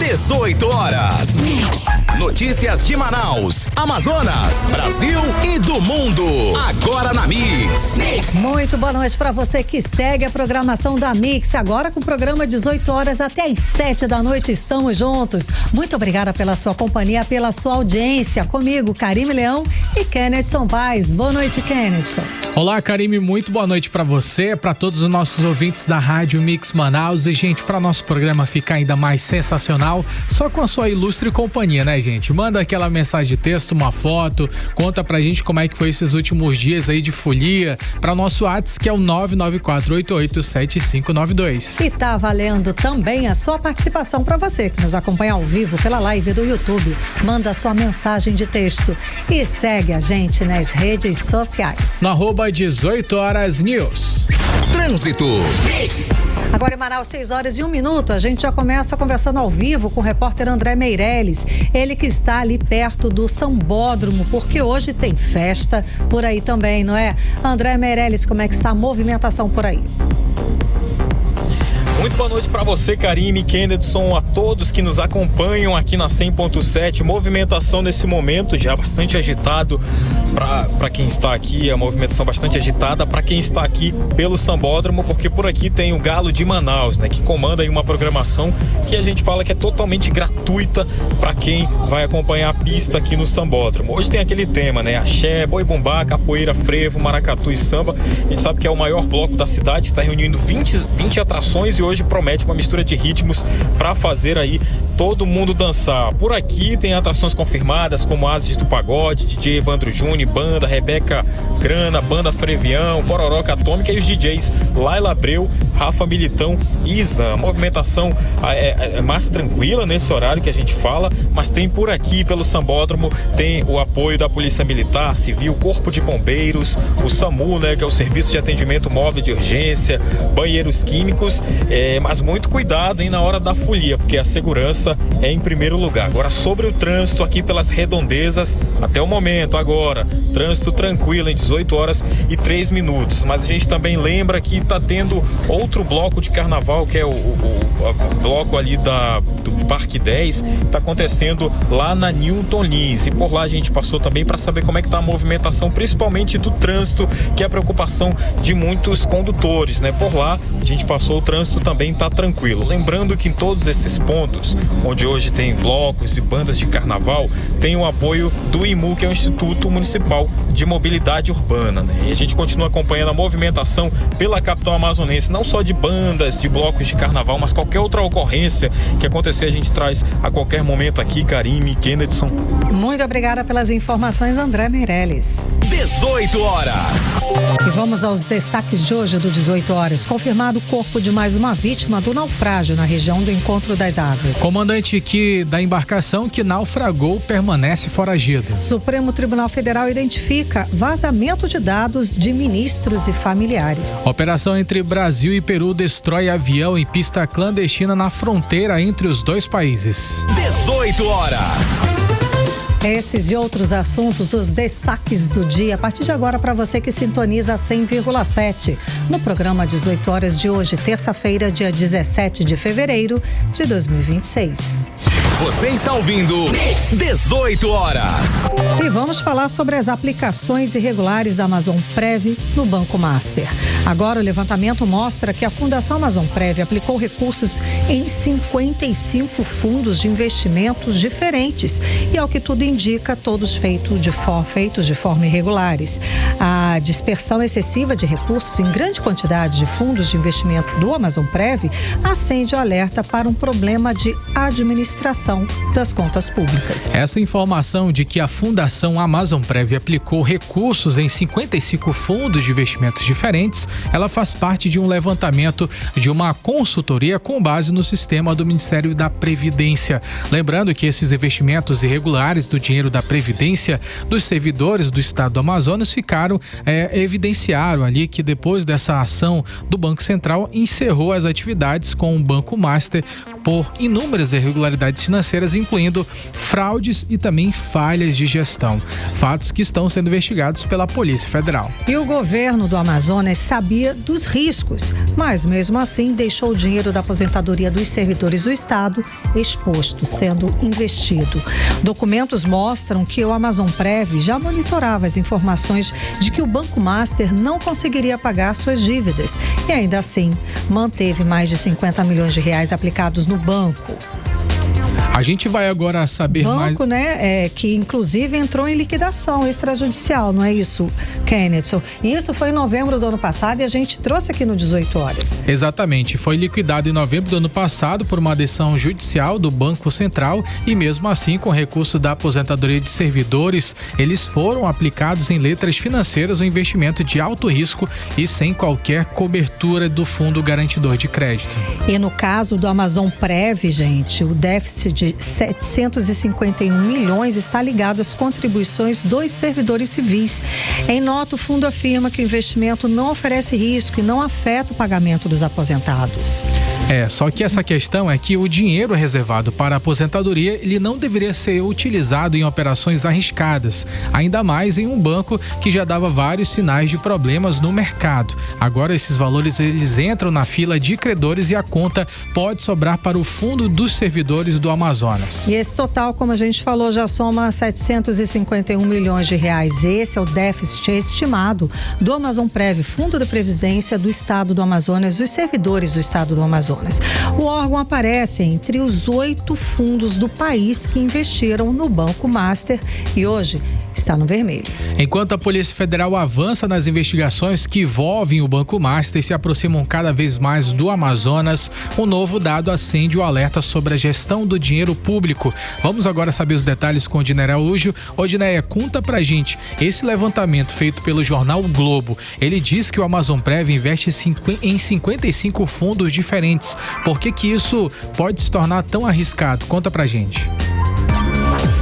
18 horas. Notícias de Manaus, Amazonas, Brasil e do mundo. Agora na Mix. Muito boa noite para você que segue a programação da Mix. Agora com o programa 18 horas até às 7 da noite. Estamos juntos. Muito obrigada pela sua companhia, pela sua audiência. Comigo, Karime Leão e Kennedson Paz. Boa noite, Kennedson. Olá, Karime. Muito boa noite para você, para todos os nossos ouvintes da Rádio Mix Manaus. E, gente, para nosso programa ficar ainda mais sensacional, só com a sua ilustre companhia, né, gente? Manda aquela mensagem de texto, uma foto, conta pra gente como é que foi esses últimos dias aí de folia, para o nosso WhatsApp, que é o 994887592. E tá valendo também a sua participação para você que nos acompanha ao vivo pela live do YouTube. Manda sua mensagem de texto e segue a gente nas redes sociais. No @18 horas News. Trânsito. Agora em Manaus, 6 horas e 1 minuto, a gente já começa conversando ao vivo com o repórter André Meirelles. Ele que está ali perto do Sambódromo, porque hoje tem festa por aí também, não é? André Meirelles, como é que está a movimentação por aí? Muito boa noite para você, Karime, Kennedson, a todos que nos acompanham aqui na 100.7. Movimentação nesse momento já bastante agitado para quem está aqui, a movimentação bastante agitada para quem está aqui pelo Sambódromo, porque por aqui tem o Galo de Manaus, né, que comanda aí uma programação que a gente fala que é totalmente gratuita para quem vai acompanhar a pista aqui no Sambódromo. Hoje tem aquele tema, né, axé, boi bumbá, capoeira, frevo, maracatu e samba. A gente sabe que é o maior bloco da cidade, está reunindo 20 atrações e hoje promete uma mistura de ritmos para fazer aí todo mundo dançar. Por aqui tem atrações confirmadas como Ases do Pagode, DJ Evandro Júnior, Banda Rebeca Grana, Banda Frevião, Pororoca Atômica e os DJs Laila Abreu, Rafa Militão e Izan. A movimentação é mais tranquila nesse horário que a gente fala, mas tem por aqui pelo Sambódromo, tem o apoio da Polícia Militar, Civil, Corpo de Bombeiros, o SAMU, né, que é o Serviço de Atendimento Móvel de Urgência, banheiros químicos, mas muito cuidado, hein, na hora da folia, porque a segurança é em primeiro lugar. Agora, sobre o trânsito aqui pelas redondezas, até o momento, agora, trânsito tranquilo em 18 horas e 3 minutos. Mas a gente também lembra que está tendo outro bloco de carnaval, que é o bloco ali do Parque 10, está acontecendo lá na Newton Lins. E por lá a gente passou também para saber como é que está a movimentação, principalmente do trânsito, que é a preocupação de muitos condutores, né? Por lá a gente passou, o trânsito também está tranquilo. Lembrando que em todos esses pontos, onde hoje tem blocos e bandas de carnaval, tem o apoio do IMU, que é o Instituto Municipal de Mobilidade Urbana, né? E a gente continua acompanhando a movimentação pela capital amazonense, não só de bandas, de blocos de carnaval, mas qualquer outra ocorrência que acontecer, a gente traz a qualquer momento aqui. Karime, Kennedson. Muito obrigada pelas informações, André Meirelles. 18 horas. E vamos aos destaques de hoje do 18 horas. Confirmado o corpo de mais uma vítima do naufrágio na região do Encontro das Águas. Comandante da embarcação que naufragou permanece foragido. Supremo Tribunal Federal identifica vazamento de dados de ministros e familiares. Operação entre Brasil e Peru destrói avião em pista clandestina na fronteira entre os dois países. 18 horas. Esses e outros assuntos, os destaques do dia, a partir de agora para você que sintoniza 100,7. No programa 18 horas de hoje, terça-feira, dia 17 de fevereiro de 2026. Você está ouvindo 18 horas. E vamos falar sobre as aplicações irregulares da Amazon Prev no Banco Master. Agora o levantamento mostra que a Fundação Amazon Prev aplicou recursos em 55 fundos de investimentos diferentes e, ao que tudo indica, todos feitos de forma irregulares. A dispersão excessiva de recursos em grande quantidade de fundos de investimento do Amazon Prev acende o alerta para um problema de administração das contas públicas. Essa informação de que a Fundação Amazon Prev aplicou recursos em 55 fundos de investimentos diferentes, ela faz parte de um levantamento de uma consultoria com base no sistema do Ministério da Previdência. Lembrando que esses investimentos irregulares do dinheiro da Previdência dos servidores do Estado do Amazonas evidenciaram ali que depois dessa ação do Banco Central encerrou as atividades com o Banco Master por inúmeras irregularidades financeiras, incluindo fraudes e também falhas de gestão. Fatos que estão sendo investigados pela Polícia Federal. E o governo do Amazonas sabia dos riscos, mas mesmo assim deixou o dinheiro da aposentadoria dos servidores do Estado exposto, sendo investido. Documentos mostram que o Amazonprev já monitorava as informações de que o Banco Master não conseguiria pagar suas dívidas e ainda assim manteve mais de 50 milhões de reais aplicados no banco. A gente vai agora saber mais... Banco, né, que inclusive entrou em liquidação extrajudicial, não é isso, Kenneth? Isso foi em novembro do ano passado e a gente trouxe aqui no 18 horas. Exatamente, foi liquidado em novembro do ano passado por uma decisão judicial do Banco Central e mesmo assim, com recurso da aposentadoria de servidores, eles foram aplicados em letras financeiras, um investimento de alto risco e sem qualquer cobertura do Fundo Garantidor de Crédito. E no caso do Amazonprev, gente, o déficit de 751 milhões está ligado às contribuições dos servidores civis. Em nota, o fundo afirma que o investimento não oferece risco e não afeta o pagamento dos aposentados. Só que essa questão é que o dinheiro reservado para a aposentadoria, ele não deveria ser utilizado em operações arriscadas, ainda mais em um banco que já dava vários sinais de problemas no mercado. Agora esses valores eles entram na fila de credores e a conta pode sobrar para o fundo dos servidores do Amazonas. E esse total, como a gente falou, já soma 751 milhões de reais. Esse é o déficit estimado do Amazonprev, Fundo da Previdência do Estado do Amazonas, dos servidores do Estado do Amazonas. O órgão aparece entre os 8 fundos do país que investiram no Banco Master e hoje está no vermelho. Enquanto a Polícia Federal avança nas investigações que envolvem o Banco Master e se aproximam cada vez mais do Amazonas, um novo dado acende o alerta sobre a gestão do dinheiro público. Vamos agora saber os detalhes com o Odineia Araújo. Odineia, conta pra gente, esse levantamento feito pelo jornal o Globo, ele diz que o Amazonprev investe em 55 fundos diferentes. Por que isso pode se tornar tão arriscado? Conta pra gente.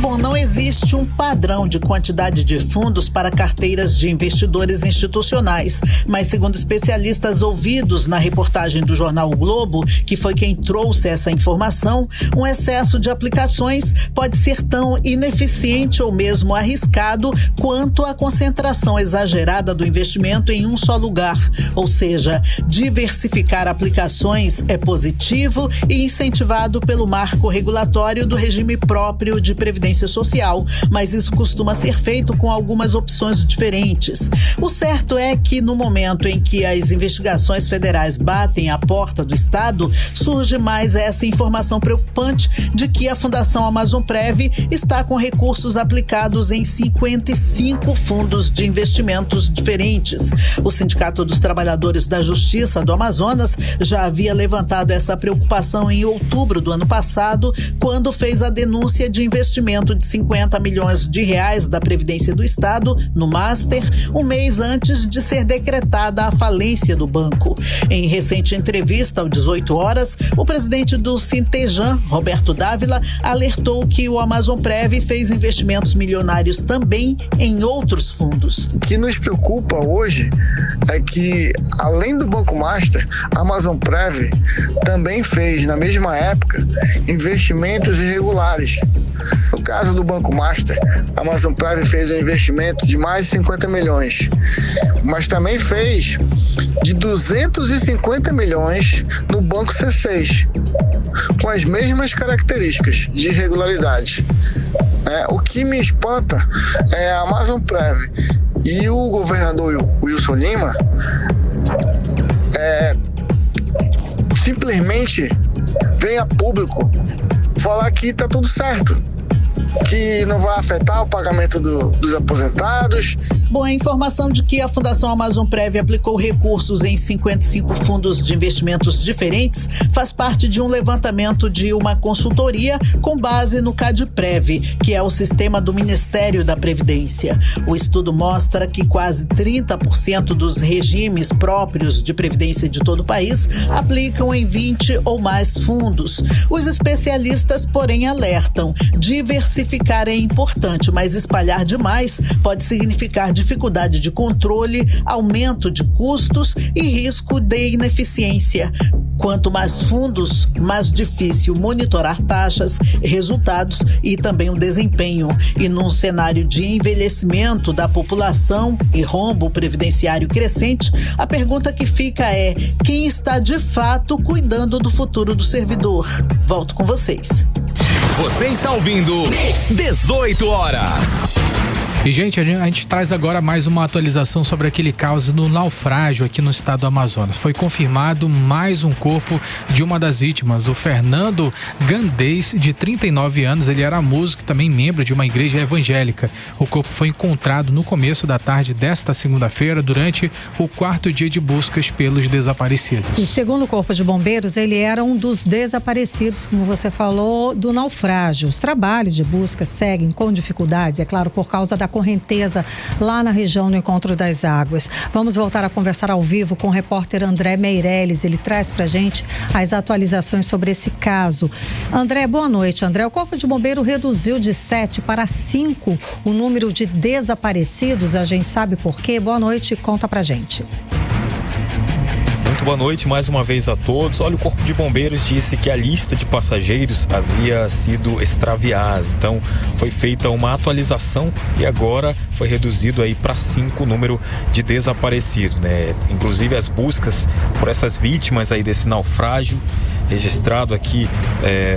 Bom, não existe um padrão de quantidade de fundos para carteiras de investidores institucionais, mas segundo especialistas ouvidos na reportagem do jornal o Globo, que foi quem trouxe essa informação, um excesso de aplicações pode ser tão ineficiente ou mesmo arriscado quanto a concentração exagerada do investimento em um só lugar. Ou seja, diversificar aplicações é positivo e incentivado pelo marco regulatório do regime próprio de previdência social, mas isso costuma ser feito com algumas opções diferentes. O certo é que no momento em que as investigações federais batem à porta do Estado, surge mais essa informação preocupante de que a Fundação Amazonprev está com recursos aplicados em 55 fundos de investimentos diferentes. O Sindicato dos Trabalhadores da Justiça do Amazonas já havia levantado essa preocupação em outubro do ano passado, quando fez a denúncia de investimento de 50 milhões de reais da Previdência do Estado no Master, um mês antes de ser decretada a falência do banco. Em recente entrevista ao 18 horas, o presidente do Sintejan, Roberto Dávila, alertou que o Amazonprev fez investimentos milionários também em outros fundos. O que nos preocupa hoje é que, além do Banco Master, a Amazonprev também fez, na mesma época, investimentos irregulares. No caso do Banco Master, a Amazonprev fez um investimento de mais de 50 milhões, mas também fez de 250 milhões no Banco C6, com as mesmas características de irregularidade. O que me espanta é a Amazonprev e o governador Wilson Lima simplesmente vem a público falar que está tudo certo, que não vai afetar o pagamento dos aposentados. Bom, a informação de que a Fundação Amazonprev aplicou recursos em 55 fundos de investimentos diferentes faz parte de um levantamento de uma consultoria com base no CADPREV, que é o sistema do Ministério da Previdência. O estudo mostra que quase 30% dos regimes próprios de previdência de todo o país aplicam em 20 ou mais fundos. Os especialistas, porém, alertam: diversificar Simplificar é importante, mas espalhar demais pode significar dificuldade de controle, aumento de custos e risco de ineficiência. Quanto mais fundos, mais difícil monitorar taxas, resultados e também o desempenho. E num cenário de envelhecimento da população e rombo previdenciário crescente, a pergunta que fica é: quem está de fato cuidando do futuro do servidor? Volto com vocês. Você está ouvindo 18 horas. E, gente, a gente traz agora mais uma atualização sobre aquele caos no naufrágio aqui no estado do Amazonas. Foi confirmado mais um corpo de uma das vítimas, o Fernando Gandês, de 39 anos. Ele era músico e também membro de uma igreja evangélica. O corpo foi encontrado no começo da tarde desta segunda-feira, durante o 4º dia de buscas pelos desaparecidos. E segundo o Corpo de Bombeiros, ele era um dos desaparecidos, como você falou, do naufrágio. Os trabalhos de busca seguem com dificuldades, é claro, por causa da correnteza lá na região do Encontro das Águas. Vamos voltar a conversar ao vivo com o repórter André Meirelles. Ele traz pra gente as atualizações sobre esse caso. André, boa noite. André, o Corpo de Bombeiro reduziu de 7 para 5 o número de desaparecidos. A gente sabe por quê? Boa noite, conta pra gente. Muito boa noite mais uma vez a todos. Olha, o Corpo de Bombeiros disse que a lista de passageiros havia sido extraviada. Então, foi feita uma atualização e agora foi reduzido aí para 5 o número de desaparecidos, né? Inclusive as buscas por essas vítimas aí desse naufrágio registrado aqui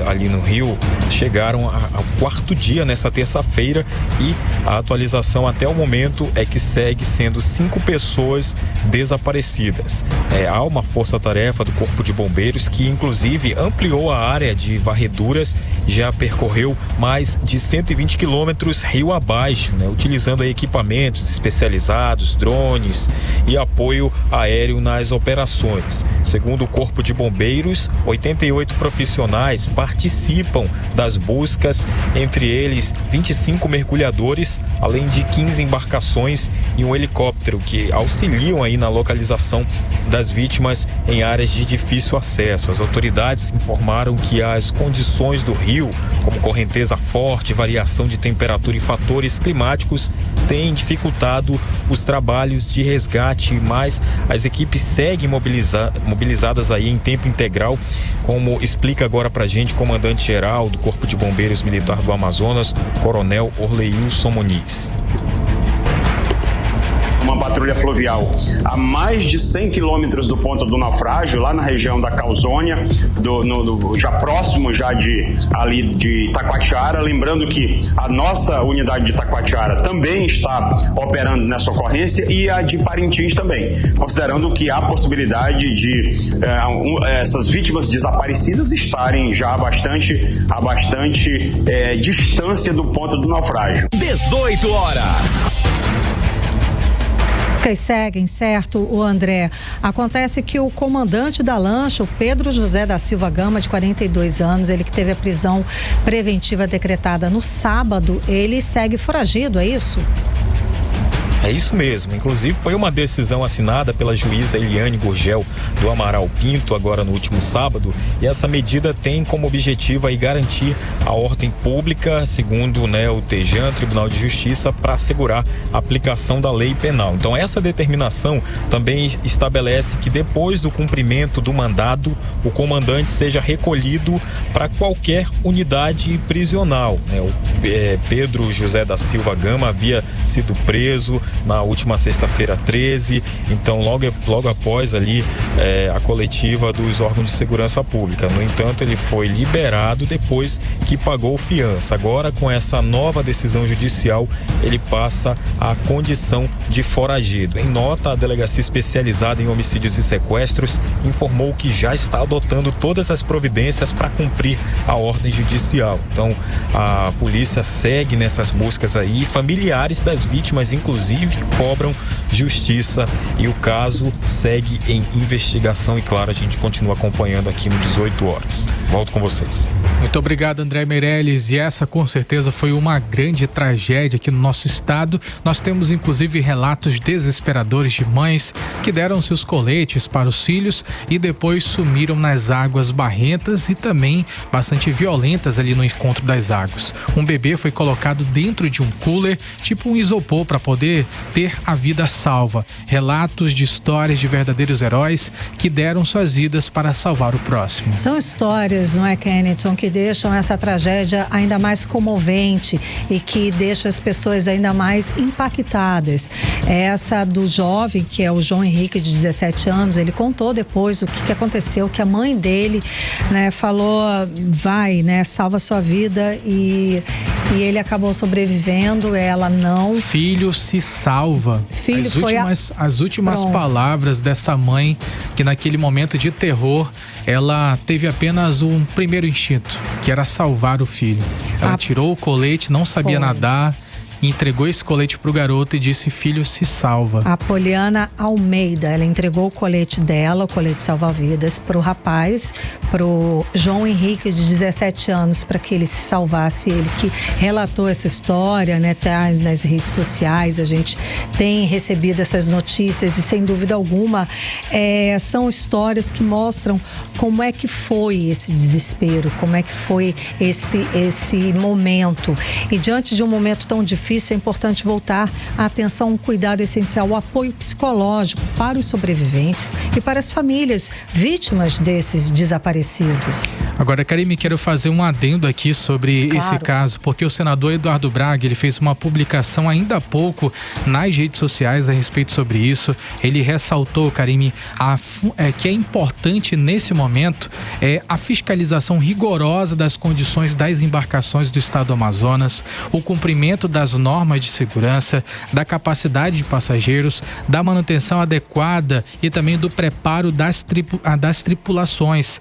ali no Rio chegaram ao 4º dia nessa terça-feira e a atualização até o momento é que segue sendo 5 pessoas desaparecidas. Há uma força-tarefa do Corpo de Bombeiros que inclusive ampliou a área de varreduras, já percorreu mais de 120 quilômetros rio abaixo, né? Utilizando aí equipamentos especializados, drones e apoio aéreo nas operações. Segundo o Corpo de Bombeiros, 88 profissionais participam das buscas, entre eles 25 mergulhadores, além de 15 embarcações e um helicóptero que auxiliam aí na localização das vítimas em áreas de difícil acesso. As autoridades informaram que as condições do rio, como correnteza forte, variação de temperatura e fatores climáticos, têm dificultado os trabalhos de resgate, mas as equipes seguem mobilizadas aí em tempo integral, como explica agora pra gente o comandante-geral do Corpo de Bombeiros Militar do Amazonas, Coronel Orleilson Muniz. Uma patrulha fluvial a mais de 100 quilômetros do ponto do naufrágio, lá na região da Calzônia, já próximo já de Itacoatiara. Lembrando que a nossa unidade de Itacoatiara também está operando nessa ocorrência e a de Parintins também, considerando que há possibilidade de essas vítimas desaparecidas estarem já a bastante distância do ponto do naufrágio. 18 horas. Seguem, certo, o André. Acontece que o comandante da lancha, o Pedro José da Silva Gama, de 42 anos, ele que teve a prisão preventiva decretada no sábado, ele segue foragido, é isso? É isso mesmo, inclusive foi uma decisão assinada pela juíza Eliane Gurgel do Amaral Pinto agora no último sábado, e essa medida tem como objetivo aí garantir a ordem pública, segundo o TEJAN, Tribunal de Justiça, para assegurar a aplicação da lei penal. Então essa determinação também estabelece que depois do cumprimento do mandado, o comandante seja recolhido para qualquer unidade prisional, né? O Pedro José da Silva Gama havia sido preso na última sexta-feira 13, então logo após ali a coletiva dos órgãos de segurança pública. No entanto, ele foi liberado depois que pagou fiança. Agora, com essa nova decisão judicial, ele passa a condição de foragido. Em nota, a Delegacia Especializada em Homicídios e Sequestros informou que já está adotando todas as providências para cumprir a ordem judicial. Então, a polícia segue nessas buscas aí. Familiares das vítimas, inclusive, cobram justiça e o caso segue em investigação e, claro, a gente continua acompanhando aqui no 18 Horas. Volto com vocês. Muito obrigado, André Meirelles. E essa, com certeza, foi uma grande tragédia aqui no nosso estado. Nós temos, inclusive, relatos desesperadores de mães que deram seus coletes para os filhos e depois sumiram nas águas barrentas e também bastante violentas ali no encontro das águas. Um bebê foi colocado dentro de um cooler, tipo um isopor, para poder ter a vida salva. Relatos de histórias de verdadeiros heróis que deram suas vidas para salvar o próximo. São histórias, não é, Kennedy, que deixam essa tragédia ainda mais comovente e que deixam as pessoas ainda mais impactadas. Essa do jovem, que é o João Henrique, de 17 anos, ele contou depois o que aconteceu, que a mãe dele, né, falou, vai, né, salva sua vida, e ele acabou sobrevivendo, ela não. Filho se salva. Filho as últimas palavras dessa mãe, que naquele momento de terror, ela teve apenas um primeiro instinto, que era salvar o filho. Ela tirou o colete, não sabia nadar, entregou esse colete pro garoto e disse: filho, se salva. A Poliana Almeida, ela entregou o colete dela, o colete salva-vidas, pro rapaz, pro João Henrique, de 17 anos, para que ele se salvasse. Ele que relatou essa história, né, tá nas redes sociais, a gente tem recebido essas notícias e, sem dúvida alguma, são histórias que mostram como é que foi esse desespero, como é que foi esse momento. E diante de um momento tão difícil, é importante voltar a atenção, um cuidado essencial, o apoio psicológico para os sobreviventes e para as famílias vítimas desses desaparecidos. Agora, Karime, quero fazer um adendo aqui sobre esse caso, porque o senador Eduardo Braga, ele fez uma publicação ainda há pouco nas redes sociais a respeito sobre isso. Ele ressaltou, Karime, que é importante nesse momento a fiscalização rigorosa das condições das embarcações do estado do Amazonas, o cumprimento das normas de segurança, da capacidade de passageiros, da manutenção adequada e também do preparo das tripulações.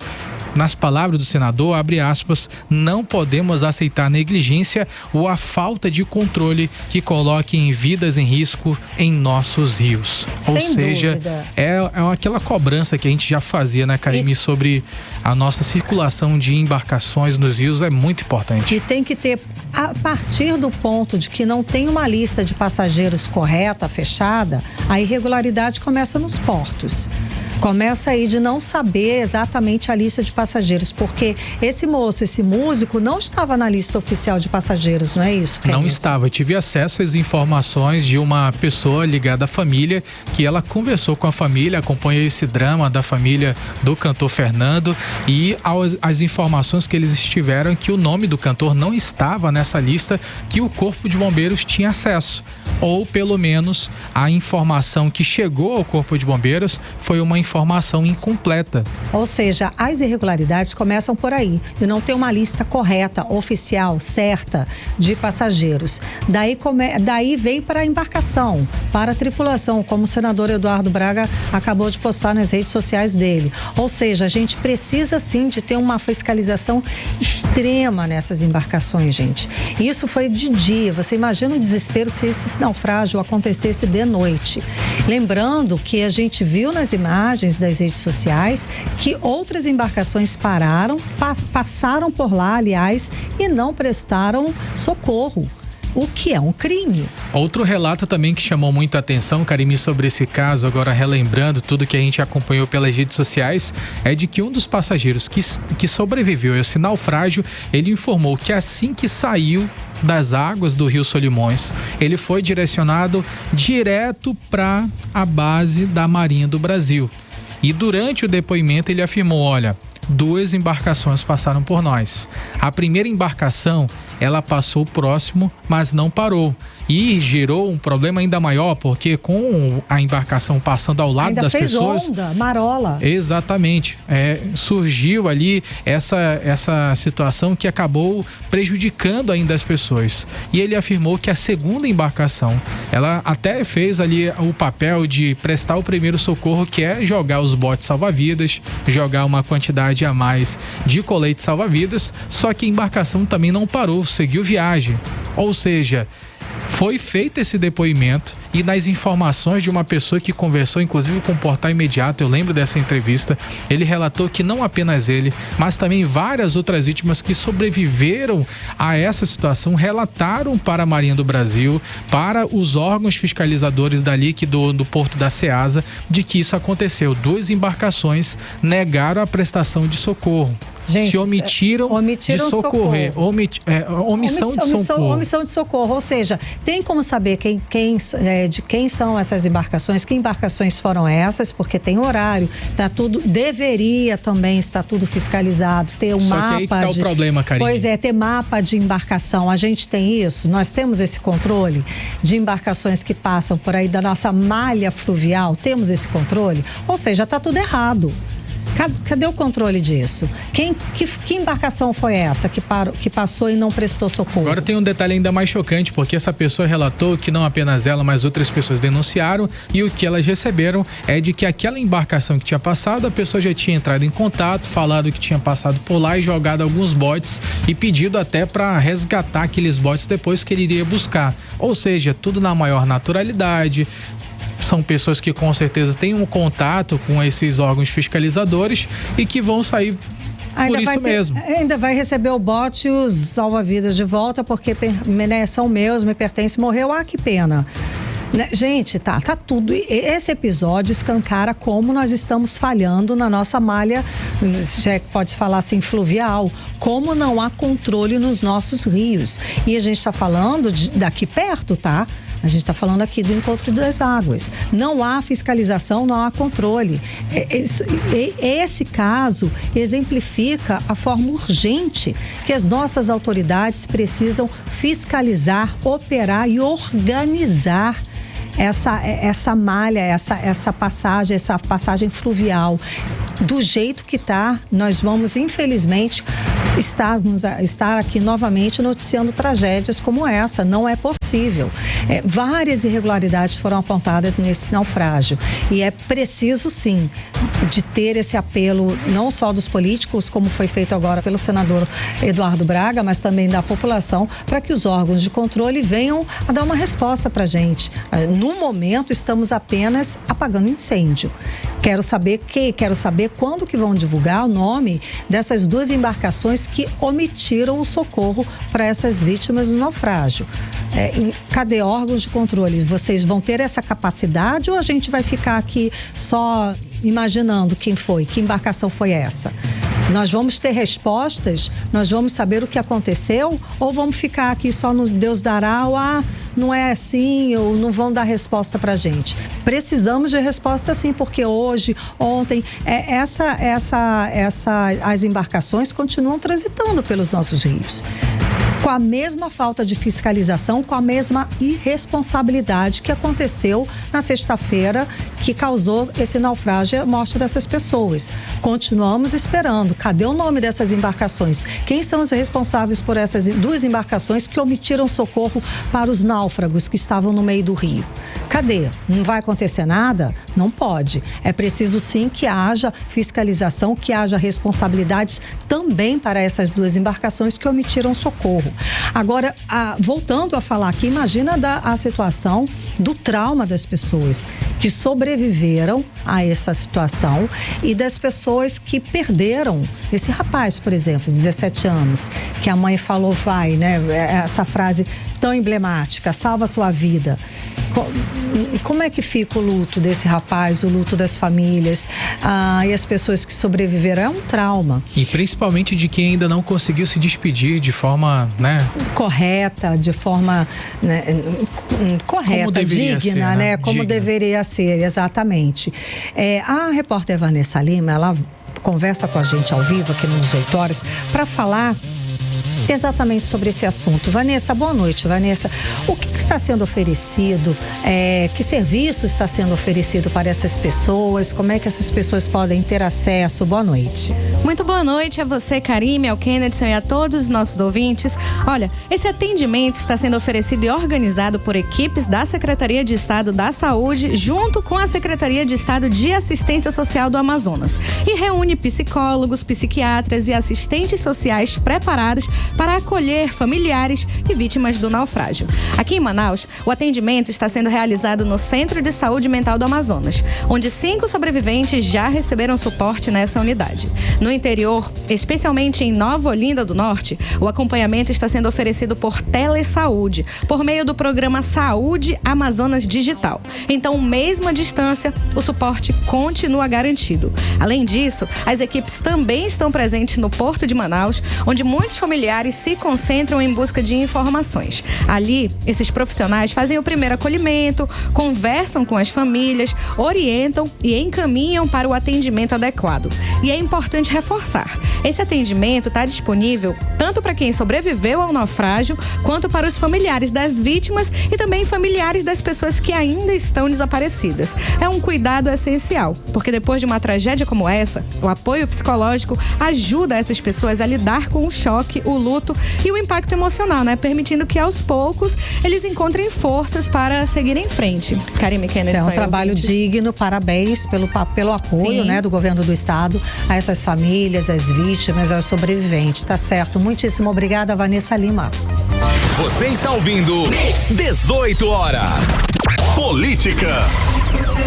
Nas palavras do senador, abre aspas, não podemos aceitar negligência ou a falta de controle que coloquem vidas em risco em nossos rios. Ou seja, é aquela cobrança que a gente já fazia, né, Karime, sobre a nossa circulação de embarcações nos rios, é muito importante. E tem que ter, a partir do ponto de que não tem uma lista de passageiros correta, fechada, a irregularidade começa nos portos. Começa aí de não saber exatamente a lista de passageiros, porque esse músico não estava na lista oficial de passageiros, não é isso? Não estava. Eu tive acesso às informações de uma pessoa ligada à família, que ela conversou com a família, acompanha esse drama da família do cantor Fernando, e as informações que eles tiveram que o nome do cantor não estava nessa lista que o Corpo de Bombeiros tinha acesso. Ou pelo menos a informação que chegou ao Corpo de Bombeiros foi uma informação incompleta. Ou seja, as irregularidades começam por aí, de não ter uma lista correta, oficial, certa de passageiros. Daí vem para a embarcação, para a tripulação, como o senador Eduardo Braga acabou de postar nas redes sociais dele. Ou seja, a gente precisa sim de ter uma fiscalização extrema nessas embarcações, gente. Isso foi de dia. Você imagina o desespero se esse naufrágio acontecesse de noite. Lembrando que a gente viu nas imagens das redes sociais que outras embarcações pararam, passaram por lá, aliás, e não prestaram socorro, o que é um crime. Outro relato também que chamou muita atenção, Karime, sobre esse caso, agora relembrando tudo que a gente acompanhou pelas redes sociais, é de que um dos passageiros que sobreviveu a esse naufrágio, ele informou que assim que saiu das águas do Rio Solimões, ele foi direcionado direto para a base da Marinha do Brasil. E durante o depoimento ele afirmou, olha, 2 embarcações passaram por nós. A primeira embarcação, ela passou próximo, mas não parou. E gerou um problema ainda maior, porque com a embarcação passando ao lado das pessoas... Ainda fez onda, marola. Exatamente. Surgiu ali essa situação que acabou prejudicando ainda as pessoas. E ele afirmou que a segunda embarcação, ela até fez ali o papel de prestar o primeiro socorro, que é jogar os botes salva-vidas, jogar uma quantidade a mais de colete salva-vidas, só que a embarcação também não parou, seguiu viagem. Ou seja, Foi feito esse depoimento e nas informações de uma pessoa que conversou, inclusive com o Portal Imediato, eu lembro dessa entrevista, ele relatou que não apenas ele, mas também várias outras vítimas que sobreviveram a essa situação relataram para a Marinha do Brasil, para os órgãos fiscalizadores dali do Porto da Ceasa, de que isso aconteceu. 2 embarcações negaram a prestação de socorro. Gente, se omitiram de socorrer. Omissão de socorro. Omissão de socorro. Ou seja, tem como saber de quem são essas embarcações, que embarcações foram essas, porque tem horário, tá tudo, deveria também estar tudo fiscalizado, ter um mapa. Só que aí que tá o problema, Karine. Pois é, ter mapa de embarcação. A gente tem isso, nós temos esse controle de embarcações que passam por aí da nossa malha fluvial, temos esse controle? Ou seja, tá tudo errado. Cadê o controle disso? Que embarcação foi essa que passou e não prestou socorro? Agora tem um detalhe ainda mais chocante, porque essa pessoa relatou que não apenas ela, mas outras pessoas denunciaram, e o que elas receberam é de que aquela embarcação que tinha passado, a pessoa já tinha entrado em contato, falado que tinha passado por lá e jogado alguns botes e pedido até para resgatar aqueles botes depois que ele iria buscar. Ou seja, tudo na maior naturalidade. São pessoas que com certeza têm um contato com esses órgãos fiscalizadores e que vão sair por isso mesmo. Ainda vai receber o bote e os salva-vidas de volta, porque são meus, me pertence, morreu, que pena. Gente, tá tudo. Esse episódio escancara como nós estamos falhando na nossa malha, já pode falar assim, fluvial, como não há controle nos nossos rios. E a gente está falando daqui perto, tá? A gente está falando aqui do Encontro das Águas. Não há fiscalização, não há controle. Esse caso exemplifica a forma urgente que as nossas autoridades precisam fiscalizar, operar e organizar essa malha, essa passagem fluvial. Do jeito que está, nós vamos, infelizmente, estar aqui novamente noticiando tragédias como essa. Não é possível. Várias irregularidades foram apontadas nesse naufrágio. E é preciso, sim, de ter esse apelo, não só dos políticos, como foi feito agora pelo senador Eduardo Braga, mas também da população, para que os órgãos de controle venham a dar uma resposta para a gente. No momento, estamos apenas apagando incêndio. Quero saber quando que vão divulgar o nome dessas 2 embarcações que omitiram o socorro para essas vítimas do naufrágio. Cadê órgãos de controle? Vocês vão ter essa capacidade ou a gente vai ficar aqui só imaginando quem foi, que embarcação foi essa? Nós vamos ter respostas? Nós vamos saber o que aconteceu? Ou vamos ficar aqui só no Deus dará ou não é assim, ou não vão dar resposta pra gente? Precisamos de resposta sim, porque hoje, ontem, as embarcações continuam transitando pelos nossos rios. Com a mesma falta de fiscalização, com a mesma irresponsabilidade que aconteceu na sexta-feira, que causou esse naufrágio e a morte dessas pessoas. Continuamos esperando. Cadê o nome dessas embarcações? Quem são os responsáveis por essas 2 embarcações que omitiram socorro para os náufragos que estavam no meio do rio? Cadê? Não vai acontecer nada? Não pode. É preciso sim que haja fiscalização, que haja responsabilidades também para essas 2 embarcações que omitiram socorro. Agora, voltando a falar aqui, imagina a situação do trauma das pessoas que sobreviveram a essa situação e das pessoas que perderam. Esse rapaz, por exemplo, 17 anos, que a mãe falou, vai, né? Essa frase tão emblemática, salva a tua vida. Como é que fica o luto desse rapaz, o luto das famílias e as pessoas que sobreviveram? É um trauma. E principalmente de quem ainda não conseguiu se despedir de forma, né? Correta, de forma, né, correta, digna, ser, né? Como deveria ser, exatamente. A repórter Vanessa Lima, ela conversa com a gente ao vivo aqui no 18 Horas para falar exatamente sobre esse assunto. Vanessa, boa noite, Vanessa. O que está sendo oferecido? Que serviço está sendo oferecido para essas pessoas? Como é que essas pessoas podem ter acesso? Boa noite. Muito boa noite a você, Karime, ao Kennedy e a todos os nossos ouvintes. Olha, esse atendimento está sendo oferecido e organizado por equipes da Secretaria de Estado da Saúde, junto com a Secretaria de Estado de Assistência Social do Amazonas. E reúne psicólogos, psiquiatras e assistentes sociais preparados para acolher familiares e vítimas do naufrágio. Aqui em Manaus, o atendimento está sendo realizado no Centro de Saúde Mental do Amazonas, onde 5 sobreviventes já receberam suporte nessa unidade. No interior, especialmente em Nova Olinda do Norte, o acompanhamento está sendo oferecido por telesaúde, por meio do programa Saúde Amazonas Digital. Então, mesmo à distância, o suporte continua garantido. Além disso, as equipes também estão presentes no Porto de Manaus, onde muitos familiares se concentram em busca de informações. Ali, esses profissionais fazem o primeiro acolhimento, conversam com as famílias, orientam e encaminham para o atendimento adequado. E é importante reforçar, esse atendimento está disponível tanto para quem sobreviveu ao naufrágio, quanto para os familiares das vítimas e também familiares das pessoas que ainda estão desaparecidas. É um cuidado essencial, porque depois de uma tragédia como essa, o apoio psicológico ajuda essas pessoas a lidar com o choque, o luto e o impacto emocional, né? Permitindo que aos poucos eles encontrem forças para seguir em frente. Karime Kennedy. É um trabalho digno, parabéns pelo apoio, né, do governo do estado a essas famílias, às vítimas, aos sobreviventes. Tá certo. Muitíssimo obrigada, Vanessa Lima. Você está ouvindo 18 horas. Política.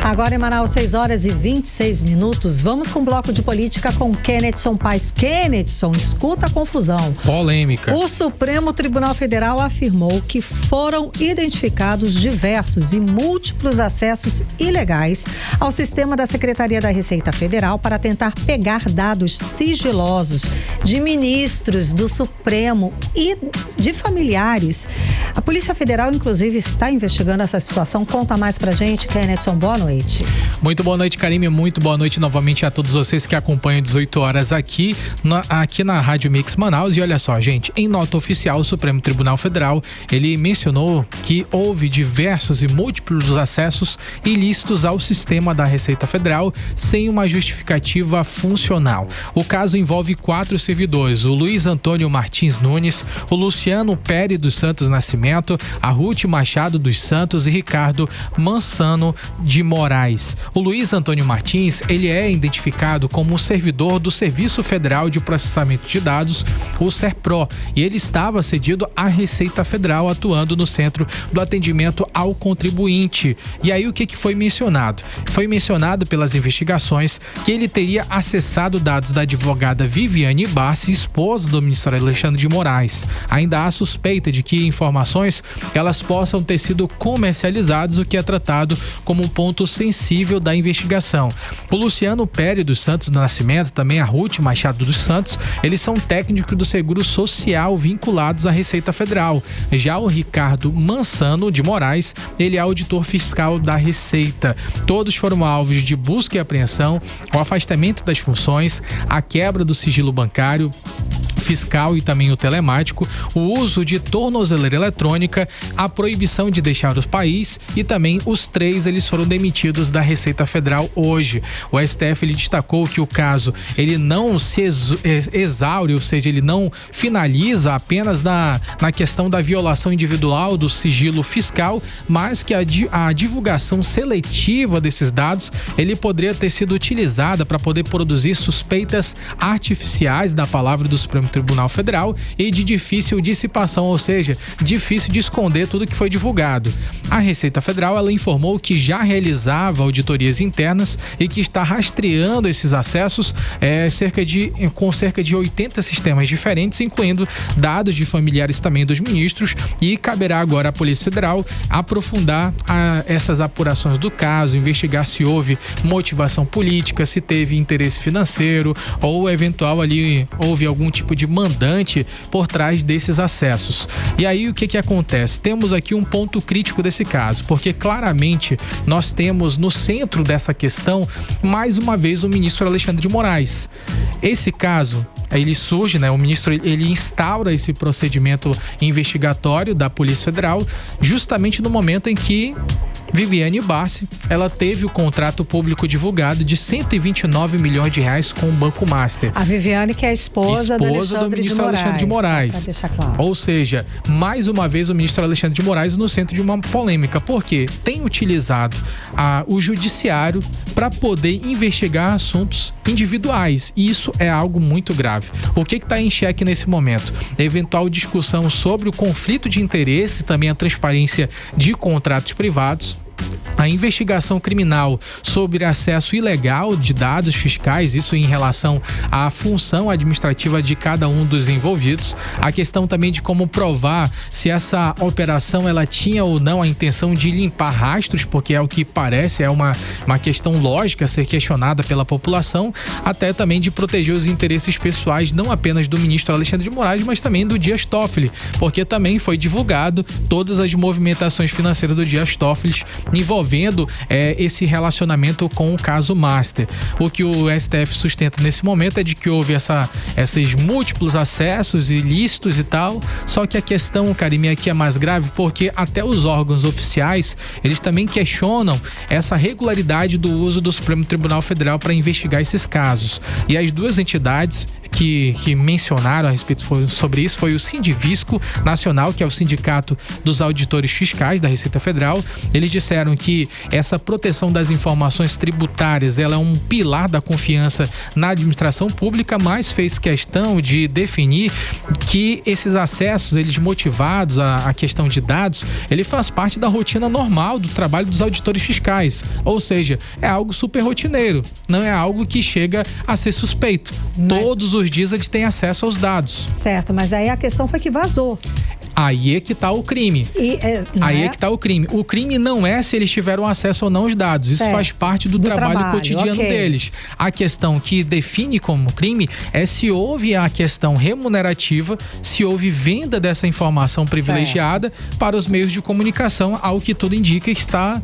Agora em Manaus, 6h26. Vamos com o bloco de política com Kennedson Paes. Kennedson, escuta a confusão. Polêmica. O Supremo Tribunal Federal afirmou que foram identificados diversos e múltiplos acessos ilegais ao sistema da Secretaria da Receita Federal para tentar pegar dados sigilosos de ministros do Supremo e de familiares. A Polícia Federal, inclusive, está investigando essa situação. Conta mais pra gente, Kennedson. Boa noite. Muito boa noite, Karime. Muito boa noite novamente a todos vocês que acompanham 18 horas aqui na Rádio Mix Manaus. E olha só, gente, em nota oficial, o Supremo Tribunal Federal, ele mencionou que houve diversos e múltiplos acessos ilícitos ao sistema da Receita Federal sem uma justificativa funcional. O caso envolve 4 servidores: o Luiz Antônio Martins Nunes, o Luciano Pérez dos Santos Nascimento, a Ruth Machado dos Santos e Ricardo Mansano de Moraes. O Luiz Antônio Martins, ele é identificado como um servidor do Serviço Federal de Processamento de Dados, o SERPRO, e ele estava cedido à Receita Federal, atuando no Centro do Atendimento ao Contribuinte. E aí o que foi mencionado? Foi mencionado pelas investigações que ele teria acessado dados da advogada Viviane Bassi, esposa do ministro Alexandre de Moraes. Ainda há suspeita de que informações elas possam ter sido comercializadas, o que é tratado como um ponto sensível da investigação. O Luciano Pérez dos Santos do Nascimento, também a Ruth Machado dos Santos, eles são técnicos do Seguro Social vinculados à Receita Federal. Já o Ricardo Mansano de Moraes, ele é auditor fiscal da Receita. Todos foram alvos de busca e apreensão, o afastamento das funções, a quebra do sigilo bancário, fiscal e também o telemático, o uso de tornozeleira eletrônica, a proibição de deixar o país e também os 3 eles foram demitidos da Receita Federal hoje. O STF ele destacou que o caso ele não se exaure, ou seja, ele não finaliza apenas na questão da violação individual do sigilo fiscal, mas que a divulgação seletiva desses dados ele poderia ter sido utilizada para poder produzir suspeitas artificiais da palavra do Supremo Tribunal Federal e de difícil dissipação, ou seja, difícil de esconder tudo que foi divulgado. A Receita Federal ela informou que já realizava auditorias internas e que está rastreando esses acessos com cerca de 80 sistemas diferentes, incluindo dados de familiares também dos ministros, e caberá agora à Polícia Federal aprofundar essas apurações do caso, investigar se houve motivação política, se teve interesse financeiro ou eventual ali houve algum tipo de mandante por trás desses acessos. E aí o que acontece? Temos aqui um ponto crítico desse caso, porque claramente nós temos no centro dessa questão mais uma vez o ministro Alexandre de Moraes. Esse caso ele surge, né? O ministro ele instaura esse procedimento investigatório da Polícia Federal justamente no momento em que Viviane Barsi, ela teve o contrato público divulgado de 129 milhões de reais com o Banco Master. A Viviane, que é a esposa do ministro Alexandre de Moraes. Pra deixar claro. Ou seja, mais uma vez o ministro Alexandre de Moraes no centro de uma polêmica, porque tem utilizado o judiciário para poder investigar assuntos individuais, e isso é algo muito grave. O que está em xeque nesse momento? A eventual discussão sobre o conflito de interesse, também a transparência de contratos privados, a investigação criminal sobre acesso ilegal de dados fiscais, isso em relação à função administrativa de cada um dos envolvidos, a questão também de como provar se essa operação ela tinha ou não a intenção de limpar rastros, porque é o que parece, é uma questão lógica a ser questionada pela população, até também de proteger os interesses pessoais, não apenas do ministro Alexandre de Moraes, mas também do Dias Toffoli, porque também foi divulgado todas as movimentações financeiras do Dias Toffoli envolvendo esse relacionamento com o caso Master. O que o STF sustenta nesse momento é de que houve esses múltiplos acessos ilícitos e tal, só que a questão, Karime, aqui é mais grave porque até os órgãos oficiais, eles também questionam essa regularidade do uso do Supremo Tribunal Federal para investigar esses casos. E as duas entidades que mencionaram a respeito sobre isso foi o Sindivisco Nacional, que é o Sindicato dos Auditores Fiscais da Receita Federal. Eles disseram que essa proteção das informações tributárias ela é um pilar da confiança na administração pública, mas fez questão de definir que esses acessos, eles motivados à questão de dados, ele faz parte da rotina normal do trabalho dos auditores fiscais, ou seja, é algo super rotineiro, não é algo que chega a ser suspeito. Todos os dias eles têm acesso aos dados. Certo, mas aí a questão foi que vazou. Aí é que tá o crime. Aí é que tá o crime. O crime não é se eles tiveram acesso ou não aos dados. Isso faz parte do trabalho cotidiano deles. A questão que define como crime é se houve a questão remunerativa, se houve venda dessa informação privilegiada para os meios de comunicação, ao que tudo indica está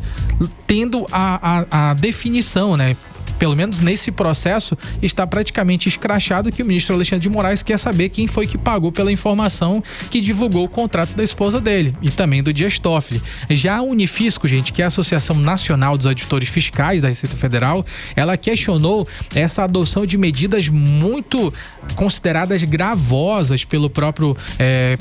tendo a definição, né? Pelo menos nesse processo, está praticamente escrachado que o ministro Alexandre de Moraes quer saber quem foi que pagou pela informação que divulgou o contrato da esposa dele e também do Dias Toffoli. Já a Unifisco, gente, que é a Associação Nacional dos Auditores Fiscais da Receita Federal, ela questionou essa adoção de medidas muito consideradas gravosas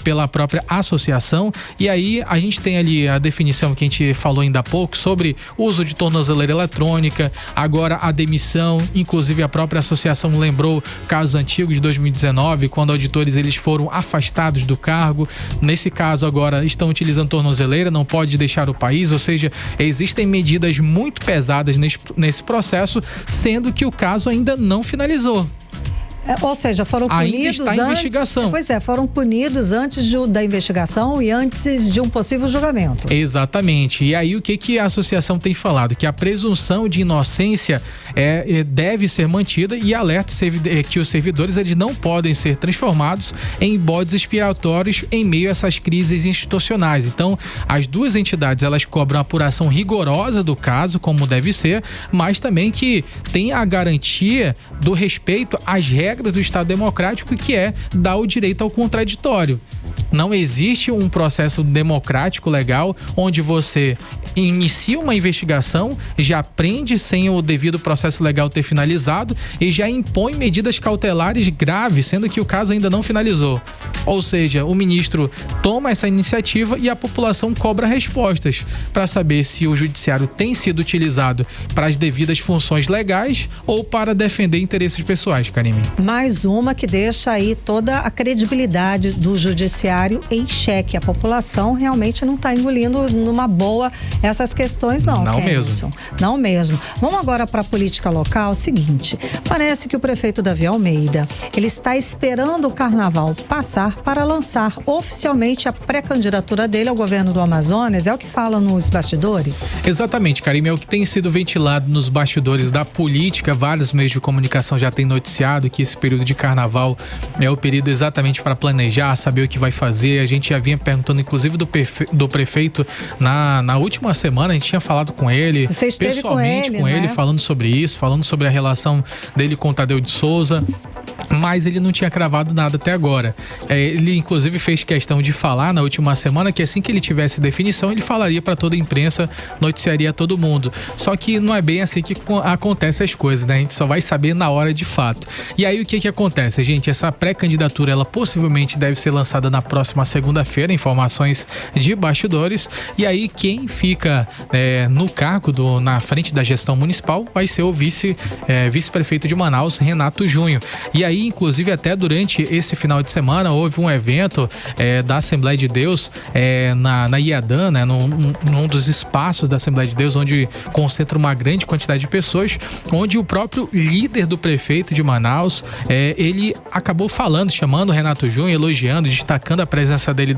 pela própria associação. E aí a gente tem ali a definição que a gente falou ainda há pouco sobre uso de tornozeleira eletrônica, agora a demissão, inclusive a própria associação lembrou casos antigos de 2019, quando auditores eles foram afastados do cargo. Nesse caso agora estão utilizando tornozeleira, não pode deixar o país, ou seja, existem medidas muito pesadas nesse processo, sendo que o caso ainda não finalizou. Ou seja, foram punidos ainda está em investigação. Pois é, foram punidos antes da investigação e antes de um possível julgamento. Exatamente. E aí o que a associação tem falado? Que a presunção de inocência deve ser mantida e alerta que os servidores eles não podem ser transformados em bodes expiatórios em meio a essas crises institucionais. Então, as duas entidades elas cobram apuração rigorosa do caso, como deve ser, mas também que tem a garantia do respeito às regras do Estado Democrático, que é dar o direito ao contraditório. Não existe um processo democrático legal onde você inicia uma investigação, já prende sem o devido processo legal ter finalizado e já impõe medidas cautelares graves, sendo que o caso ainda não finalizou. Ou seja, o ministro toma essa iniciativa e a população cobra respostas para saber se o judiciário tem sido utilizado para as devidas funções legais ou para defender interesses pessoais, Karime. Mais uma que deixa aí toda a credibilidade do judiciário em xeque. A população realmente não está engolindo numa boa essas questões, não. Não mesmo. Não mesmo. Vamos agora para a política local. Seguinte, parece que o prefeito Davi Almeida, ele está esperando o carnaval passar para lançar oficialmente a pré-candidatura dele ao governo do Amazonas. É o que falam nos bastidores? Exatamente, Karime. É o que tem sido ventilado nos bastidores da política. Vários meios de comunicação já têm noticiado que esse período de carnaval é o período exatamente para planejar, saber o que vai fazer. A gente já vinha perguntando, inclusive, do prefeito na última semana, a gente tinha falado com ele, pessoalmente com ele, falando sobre isso, falando sobre a relação dele com o Tadeu de Souza. mas ele não tinha cravado nada até agora. Ele inclusive fez questão de falar na última semana que assim que ele tivesse definição, ele falaria para toda a imprensa, noticiaria todo mundo. Só que não é bem assim que acontece as coisas, né? A gente só vai saber na hora de fato. E aí o que acontece, gente? Essa pré-candidatura, ela possivelmente deve ser lançada na próxima segunda-feira, informações de bastidores. E aí quem fica no cargo na frente da gestão municipal vai ser o vice-prefeito de Manaus, Renato Junho. E aí, inclusive, até durante esse final de semana houve um evento da Assembleia de Deus na IADAN, né, num dos espaços da Assembleia de Deus, onde concentra uma grande quantidade de pessoas, onde o próprio líder do prefeito de Manaus, ele acabou falando, chamando o Renato Junho, elogiando, destacando a presença dele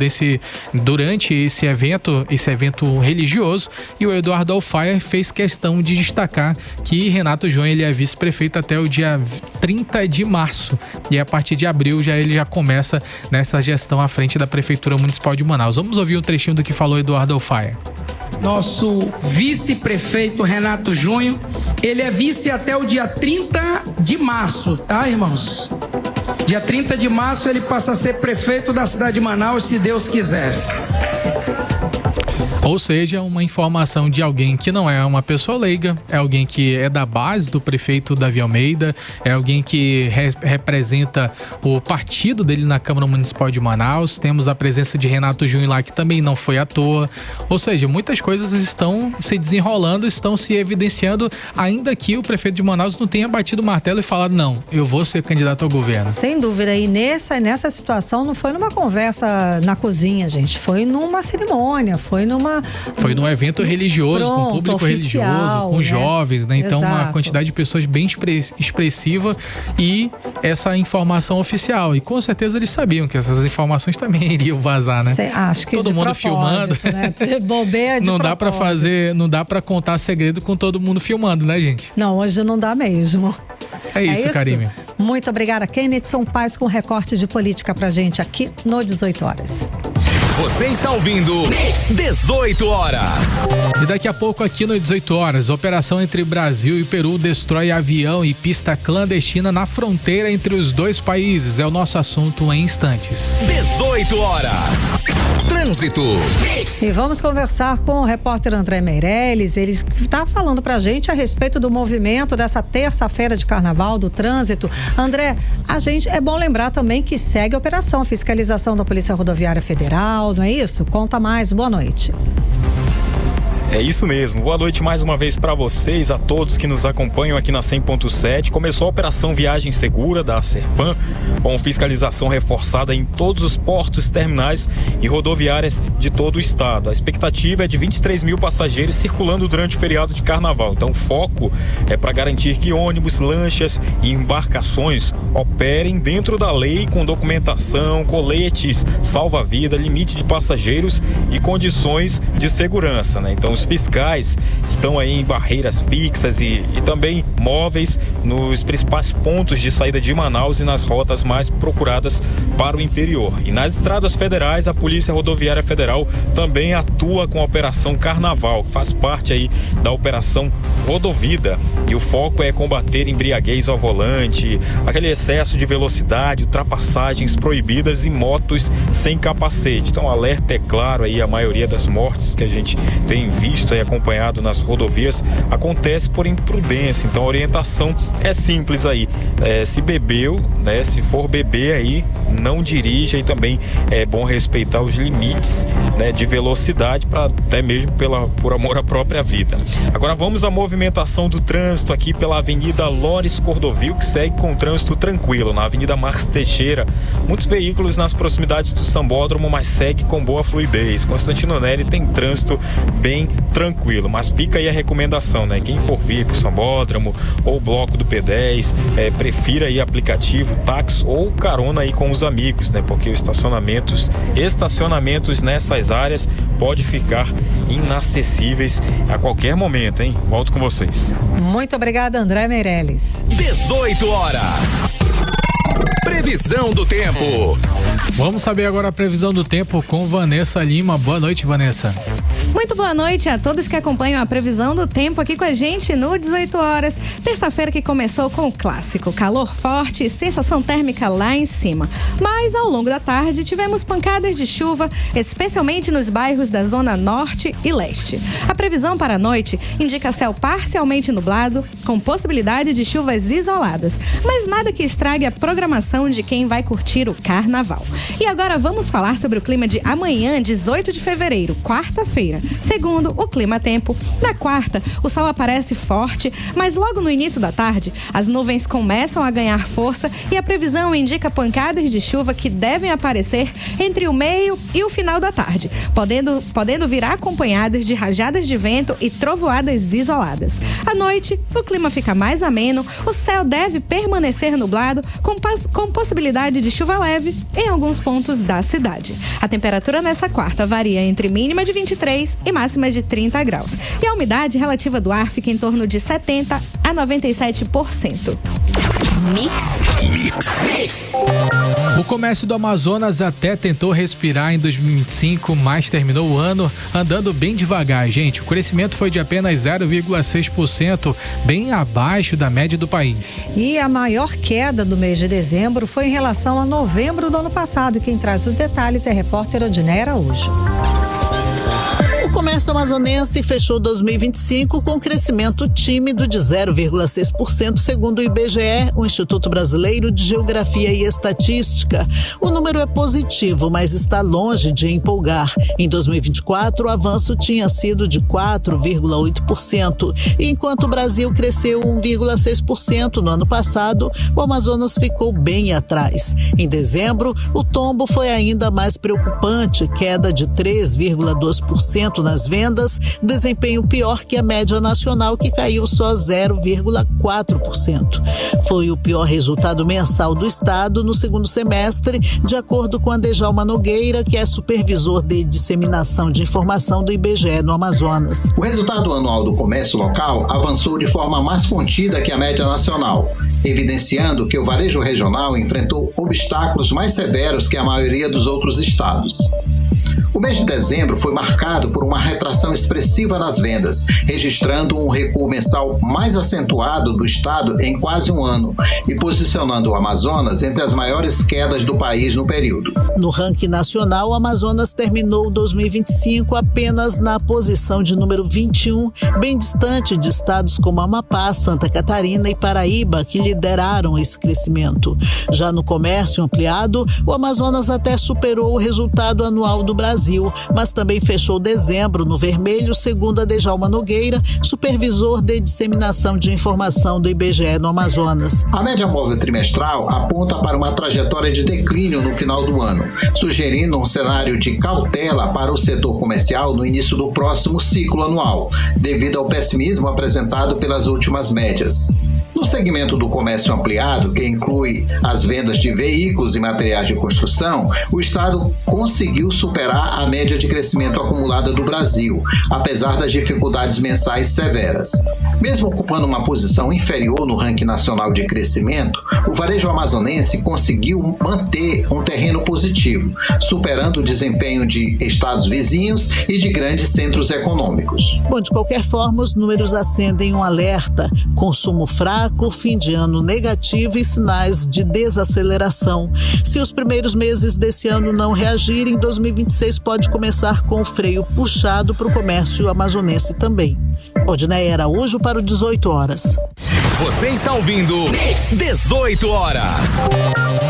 durante esse evento religioso. E o Eduardo Alfaia fez questão de destacar que Renato Junho ele é vice-prefeito até o dia 30 de março. E a partir de abril ele já começa nessa gestão à frente da Prefeitura Municipal de Manaus. Vamos ouvir um trechinho do que falou Eduardo Alfaia. Nosso vice-prefeito Renato Junho, ele é vice até o dia 30 de março, tá, irmãos? Dia 30 de março ele passa a ser prefeito da cidade de Manaus, se Deus quiser. Ou seja, uma informação de alguém que não é uma pessoa leiga, é alguém que é da base do prefeito Davi Almeida, é alguém que representa o partido dele na Câmara Municipal de Manaus. Temos a presença de Renato Junho lá, que também não foi à toa. Ou seja, muitas coisas estão se desenrolando, estão se evidenciando, ainda que o prefeito de Manaus não tenha batido o martelo e falado, não, eu vou ser candidato ao governo. Sem dúvida, e nessa situação não foi numa conversa na cozinha, gente, foi numa cerimônia, foi num evento religioso, com público oficial, religioso, com né? jovens, né? Então, Exato. uma quantidade de pessoas bem expressiva e essa informação oficial. E com certeza eles sabiam que essas informações também iriam vazar, né? Acho que todo mundo filmando. Né? Bobeia de não dá pra fazer, não dá pra contar segredo com todo mundo filmando, né, gente? Não, hoje não dá mesmo. É isso, Karime. Muito obrigada, Kennedson Paz, com recorte de política pra gente aqui no 18 horas. Você está ouvindo 18 horas. E daqui a pouco aqui no 18 horas, operação entre Brasil e Peru destrói avião e pista clandestina na fronteira entre os dois países. É o nosso assunto em instantes. 18 horas. Trânsito. E vamos conversar com o repórter André Meirelles. Ele está falando pra gente a respeito do movimento dessa terça-feira de carnaval, do trânsito. André, é bom lembrar também que segue a operação, fiscalização da Polícia Rodoviária Federal, não é isso? Conta mais, boa noite. É isso mesmo. Boa noite mais uma vez para vocês, a todos que nos acompanham aqui na 100.7. Começou a Operação Viagem Segura da Serpan, com fiscalização reforçada em todos os portos, terminais e rodoviárias de todo o estado. A expectativa é de 23 mil passageiros circulando durante o feriado de carnaval. Então o foco é para garantir que ônibus, lanchas e embarcações operem dentro da lei, com documentação, coletes, salva-vida, limite de passageiros e condições de segurança, né? Então os fiscais estão aí em barreiras fixas e também móveis nos principais pontos de saída de Manaus e nas rotas mais procuradas para o interior. E nas estradas federais, a Polícia Rodoviária Federal também atua com a Operação Carnaval, que faz parte aí da Operação Rodovida. E o foco é combater embriaguez ao volante, aquele excesso de velocidade, ultrapassagens proibidas e motos sem capacete. Então o alerta é claro aí, a maioria das mortes que a gente tem visto e acompanhado nas rodovias acontece por imprudência. Então a orientação é simples aí, se bebeu, né, se for beber aí, não dirija, e também é bom respeitar os limites, né, de velocidade, para até mesmo por amor à própria vida. Agora vamos à movimentação do trânsito aqui pela Avenida Lores Cordovil, que segue com trânsito tranquilo. Na Avenida Marques Teixeira, muitos veículos nas proximidades do Sambódromo, mas segue com boa fluidez. Constantino Neri tem trânsito bem tranquilo, mas fica aí a recomendação, né? Quem for vir pro Sambódromo ou bloco do P10, prefira aí aplicativo, táxi ou carona aí com os amigos, né? Porque os estacionamentos nessas áreas pode ficar inacessíveis a qualquer momento, hein? Volto com vocês. Muito obrigada, André Meirelles. 18 horas. Previsão do tempo. Vamos saber agora a previsão do tempo com Vanessa Lima. Boa noite, Vanessa. Muito boa noite a todos que acompanham a previsão do tempo aqui com a gente no 18 horas. Terça-feira que começou com o clássico calor forte e sensação térmica lá em cima. Mas ao longo da tarde tivemos pancadas de chuva, especialmente nos bairros da zona norte e leste. A previsão para a noite indica céu parcialmente nublado, com possibilidade de chuvas isoladas, mas nada que estrague a programação de quem vai curtir o carnaval. E agora vamos falar sobre o clima de amanhã, 18 de fevereiro, quarta-feira. Segundo o Clima Tempo, na quarta, o sol aparece forte, mas logo no início da tarde, as nuvens começam a ganhar força e a previsão indica pancadas de chuva que devem aparecer entre o meio e o final da tarde, podendo vir acompanhadas de rajadas de vento e trovoadas isoladas. À noite, o clima fica mais ameno, o céu deve permanecer nublado, com possibilidade de chuva leve em alguns pontos da cidade. A temperatura nessa quarta varia entre mínima de 23 e máxima de 30 graus. E a umidade relativa do ar fica em torno de 70% a 97%. Mix. O comércio do Amazonas até tentou respirar em 2025, mas terminou o ano andando bem devagar, gente. O crescimento foi de apenas 0,6%, bem abaixo da média do país. E a maior queda do mês de dezembro foi em relação a novembro do ano passado. Quem traz os detalhes é a repórter Odinei Araújo. O comércio amazonense fechou 2025 com um crescimento tímido de 0,6%, segundo o IBGE, o Instituto Brasileiro de Geografia e Estatística. O número é positivo, mas está longe de empolgar. Em 2024, o avanço tinha sido de 4,8%. E enquanto o Brasil cresceu 1,6% no ano passado, o Amazonas ficou bem atrás. Em dezembro, o tombo foi ainda mais preocupante, queda de 3,2% nas vendas, desempenho pior que a média nacional, que caiu só 0,4%. Foi o pior resultado mensal do estado no segundo semestre, de acordo com Djalma Nogueira, que é supervisor de disseminação de informação do IBGE no Amazonas. O resultado anual do comércio local avançou de forma mais contida que a média nacional, evidenciando que o varejo regional enfrentou obstáculos mais severos que a maioria dos outros estados. O mês de dezembro foi marcado por uma retração expressiva nas vendas, registrando um recuo mensal mais acentuado do estado em quase um ano e posicionando o Amazonas entre as maiores quedas do país no período. No ranking nacional, o Amazonas terminou 2025 apenas na posição de número 21, bem distante de estados como Amapá, Santa Catarina e Paraíba, que lideraram esse crescimento. Já no comércio ampliado, o Amazonas até superou o resultado anual do Brasil, mas também fechou dezembro no vermelho, segundo Djalma Nogueira, supervisor de disseminação de informação do IBGE no Amazonas. A média móvel trimestral aponta para uma trajetória de declínio no final do ano, sugerindo um cenário de cautela para o setor comercial no início do próximo ciclo anual, devido ao pessimismo apresentado pelas últimas médias. No segmento do comércio ampliado, que inclui as vendas de veículos e materiais de construção, o estado conseguiu superar a média de crescimento acumulada do Brasil, apesar das dificuldades mensais severas. Mesmo ocupando uma posição inferior no ranking nacional de crescimento, o varejo amazonense conseguiu manter um terreno positivo, superando o desempenho de estados vizinhos e de grandes centros econômicos. Bom, de qualquer forma, os números acendem um alerta: consumo fraco, fim de ano negativo e sinais de desaceleração. Se os primeiros meses desse ano não reagirem, 2026 pode começar com o freio puxado para o comércio amazonense também. Odinei Araújo para o 18 horas. Você está ouvindo 18 horas.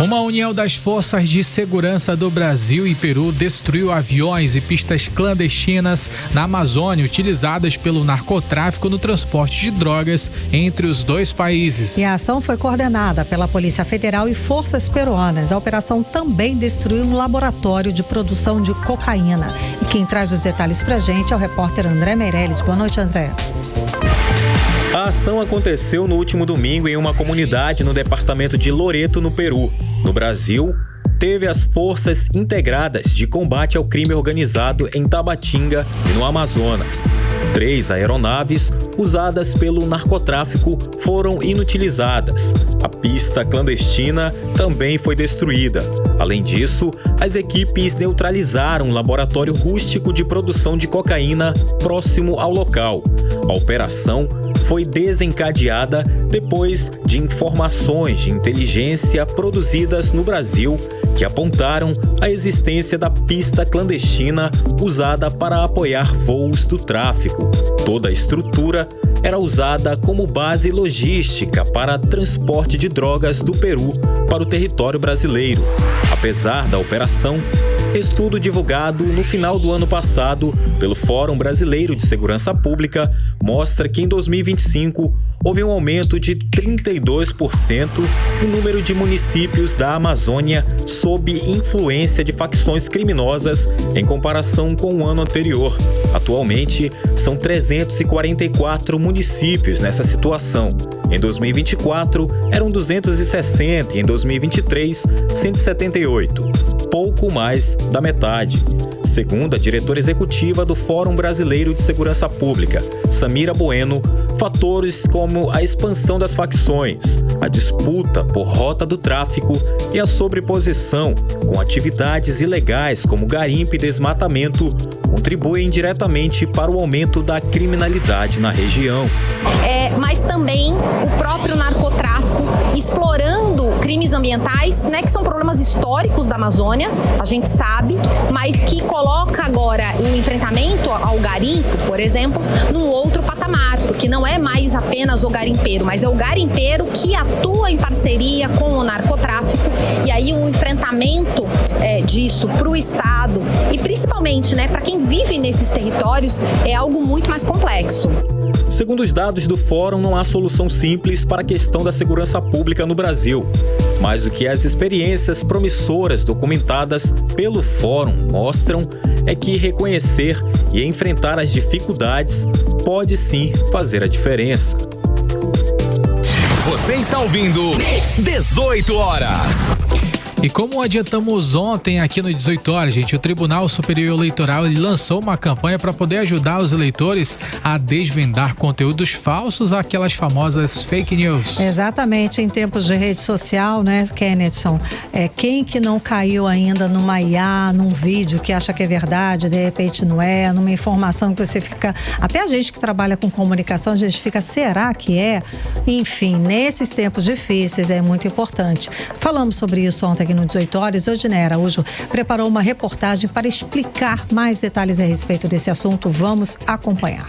Uma união das forças de segurança do Brasil e Peru destruiu aviões e pistas clandestinas na Amazônia utilizadas pelo narcotráfico no transporte de drogas entre os dois países. E a ação foi coordenada pela Polícia Federal e forças peruanas. A operação também destruiu um laboratório de produção de cocaína. E quem traz os detalhes pra gente é o repórter André Meirelles. Boa noite, André. A ação aconteceu no último domingo em uma comunidade no departamento de Loreto, no Peru. No Brasil, teve as Forças Integradas de Combate ao Crime Organizado em Tabatinga e no Amazonas. 3 aeronaves usadas pelo narcotráfico foram inutilizadas. A pista clandestina também foi destruída. Além disso, as equipes neutralizaram um laboratório rústico de produção de cocaína próximo ao local. A operação foi desencadeada depois de informações de inteligência produzidas no Brasil que apontaram a existência da pista clandestina usada para apoiar voos do tráfico. Toda a estrutura era usada como base logística para transporte de drogas do Peru para o território brasileiro. Apesar da operação, estudo divulgado no final do ano passado pelo Fórum Brasileiro de Segurança Pública mostra que em 2025 houve um aumento de 32% no número de municípios da Amazônia sob influência de facções criminosas em comparação com o ano anterior. Atualmente, são 344 municípios nessa situação. Em 2024, eram 260 e em 2023, 178. Pouco mais da metade. Segundo a diretora executiva do Fórum Brasileiro de Segurança Pública, Samira Bueno, fatores como a expansão das facções, a disputa por rota do tráfico e a sobreposição com atividades ilegais como garimpo e desmatamento contribuem diretamente para o aumento da criminalidade na região. Mas também o próprio narcotráfico explorando crimes ambientais, né, que são problemas históricos da Amazônia, a gente sabe, mas que coloca agora o enfrentamento ao garimpo, por exemplo, num outro patamar, porque não é mais apenas o garimpeiro, mas é o garimpeiro que atua em parceria com o narcotráfico, e aí o enfrentamento disso para o Estado e principalmente, né, para quem vive nesses territórios é algo muito mais complexo. Segundo os dados do Fórum, não há solução simples para a questão da segurança pública no Brasil. Mas o que as experiências promissoras documentadas pelo Fórum mostram é que reconhecer e enfrentar as dificuldades pode sim fazer a diferença. Você está ouvindo 18 horas. E como adiantamos ontem aqui no 18 horas, gente, o Tribunal Superior Eleitoral lançou uma campanha para poder ajudar os eleitores a desvendar conteúdos falsos, aquelas famosas fake news. Exatamente, em tempos de rede social, né, Kennedson? Quem que não caiu ainda numa IA, num vídeo que acha que é verdade, de repente não é, numa informação que você fica... Até a gente que trabalha com comunicação, a gente fica, será que é? Enfim, nesses tempos difíceis é muito importante. Falamos sobre isso ontem aqui no 18 horas. Odinei Araújo preparou uma reportagem para explicar mais detalhes a respeito desse assunto. Vamos acompanhar.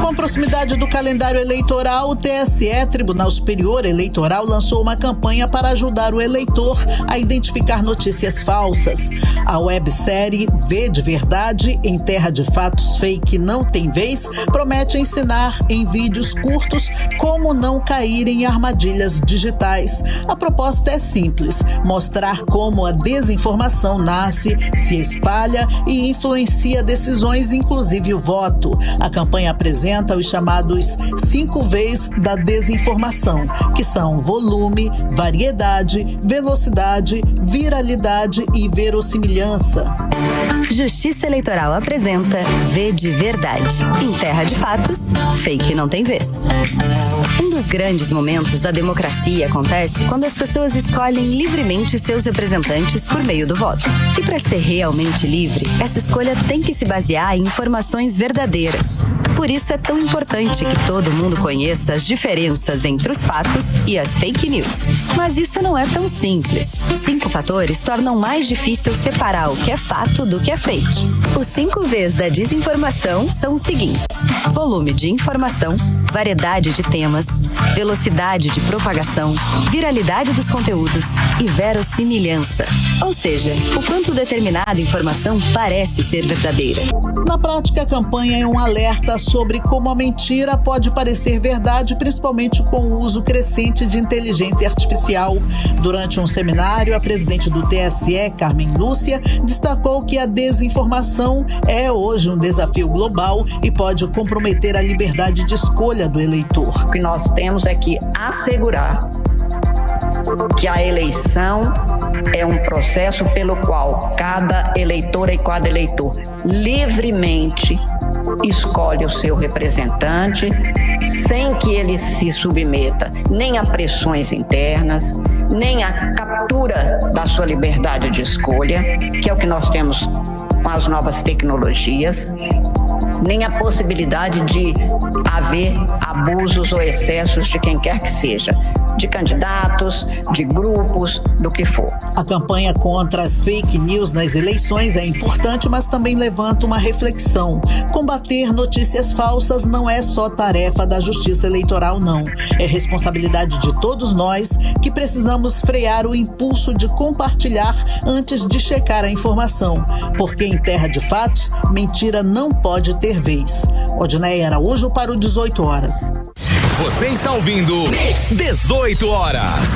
Com proximidade do calendário eleitoral, o TSE, Tribunal Superior Eleitoral, lançou uma campanha para ajudar o eleitor a identificar notícias falsas. A websérie Vê de Verdade, em Terra de Fatos Fake Não Tem Vez, promete ensinar em vídeos curtos como não cair em armadilhas digitais. A proposta é simples: mostrar como a desinformação nasce, se espalha e influencia decisões, inclusive o voto. A campanha apresenta os chamados 5 Vs da desinformação, que são volume, variedade, velocidade, viralidade e verossimilhança. Justiça Eleitoral apresenta Vê de Verdade. Em Terra de Fatos, Fake Não Tem Vez. Um dos grandes momentos da democracia acontece quando as pessoas escolhem livremente seus representantes por meio do voto. E para ser realmente livre, essa escolha tem que se basear em informações verdadeiras. Por isso é tão importante que todo mundo conheça as diferenças entre os fatos e as fake news. Mas isso não é tão simples. 5 fatores tornam mais difícil separar o que é fato do que é fake. Os 5 Vs da desinformação são os seguintes: volume de informação, variedade de temas, velocidade de propagação, viralidade dos conteúdos e verossimilhança. Ou seja, o quanto determinada informação parece ser verdadeira. Na prática, a campanha é um alerta sobre como a mentira pode parecer verdade, principalmente com o uso crescente de inteligência artificial. Durante um seminário, a presidente do TSE, Carmen Lúcia, destacou que a desinformação é hoje um desafio global e pode comprometer a liberdade de escolha do eleitor. O que nós temos é que assegurar que a eleição é um processo pelo qual cada eleitora e cada eleitor livremente escolhe o seu representante, sem que ele se submeta nem a pressões internas, nem a captura da sua liberdade de escolha, que é o que nós temos com as novas tecnologias, nem a possibilidade de haver abusos ou excessos de quem quer que seja, de candidatos, de grupos, do que for. A campanha contra as fake news nas eleições é importante, mas também levanta uma reflexão. Combater notícias falsas não é só tarefa da Justiça Eleitoral, não. É responsabilidade de todos nós que precisamos frear o impulso de compartilhar antes de checar a informação. Porque em terra de fatos, mentira não pode ter vez. Odneia Araújo para o 18 horas. Você está ouvindo 18 horas.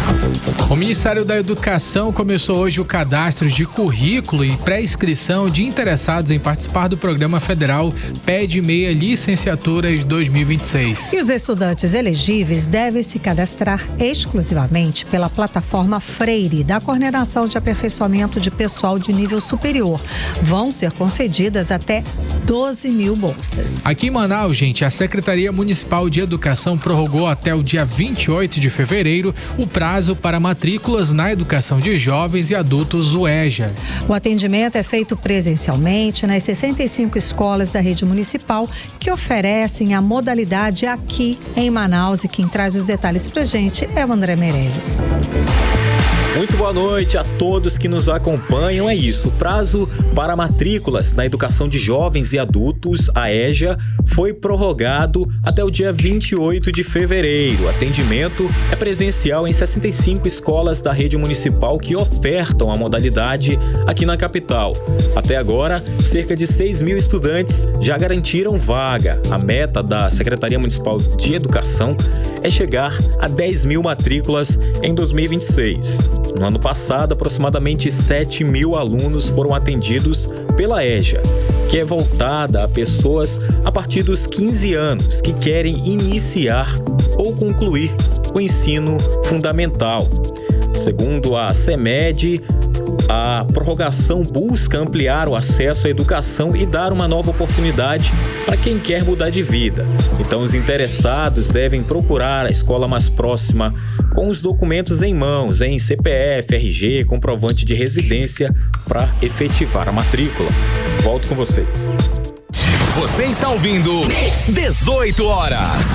O Ministério da Educação começou hoje o cadastro de currículo e pré-inscrição de interessados em participar do Programa Federal PED Meia Licenciaturas 2026. E os estudantes elegíveis devem se cadastrar exclusivamente pela plataforma Freire, da Coordenação de Aperfeiçoamento de Pessoal de Nível Superior. Vão ser concedidas até 12 mil bolsas. Aqui em Manaus, gente, a Secretaria Municipal de Educação prorrogou até o dia 28 de fevereiro o prazo para matrículas na educação de jovens e adultos, o EJA. O atendimento é feito presencialmente nas 65 escolas da rede municipal que oferecem a modalidade aqui em Manaus, e quem traz os detalhes pra gente é o André Meirelles. Muito boa noite a todos que nos acompanham. É isso, o prazo para matrículas na educação de jovens e adultos, a EJA, foi prorrogado até o dia 28 de fevereiro. O atendimento é presencial em 65 escolas da rede municipal que ofertam a modalidade aqui na capital. Até agora, cerca de 6 mil estudantes já garantiram vaga. A meta da Secretaria Municipal de Educação é chegar a 10 mil matrículas em 2026. No ano passado, aproximadamente 7 mil alunos foram atendidos pela EJA, que é voltada a pessoas a partir dos 15 anos que querem iniciar ou concluir o ensino fundamental. Segundo a CEMED, a prorrogação busca ampliar o acesso à educação e dar uma nova oportunidade para quem quer mudar de vida. Então, os interessados devem procurar a escola mais próxima com os documentos em mãos, em CPF, RG, comprovante de residência, para efetivar a matrícula. Volto com vocês. Você está ouvindo 18 horas.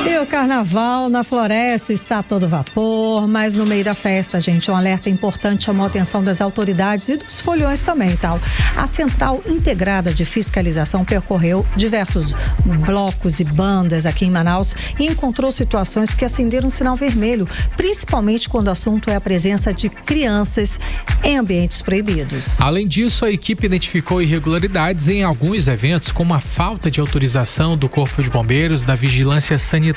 E o carnaval na Floresta está a todo vapor, mas no meio da festa, gente, um alerta importante chamou a atenção das autoridades e dos foliões também, tal. A Central Integrada de Fiscalização percorreu diversos blocos e bandas aqui em Manaus e encontrou situações que acenderam um sinal vermelho, principalmente quando o assunto é a presença de crianças em ambientes proibidos. Além disso, a equipe identificou irregularidades em alguns eventos, como a falta de autorização do Corpo de Bombeiros, da Vigilância Sanitária.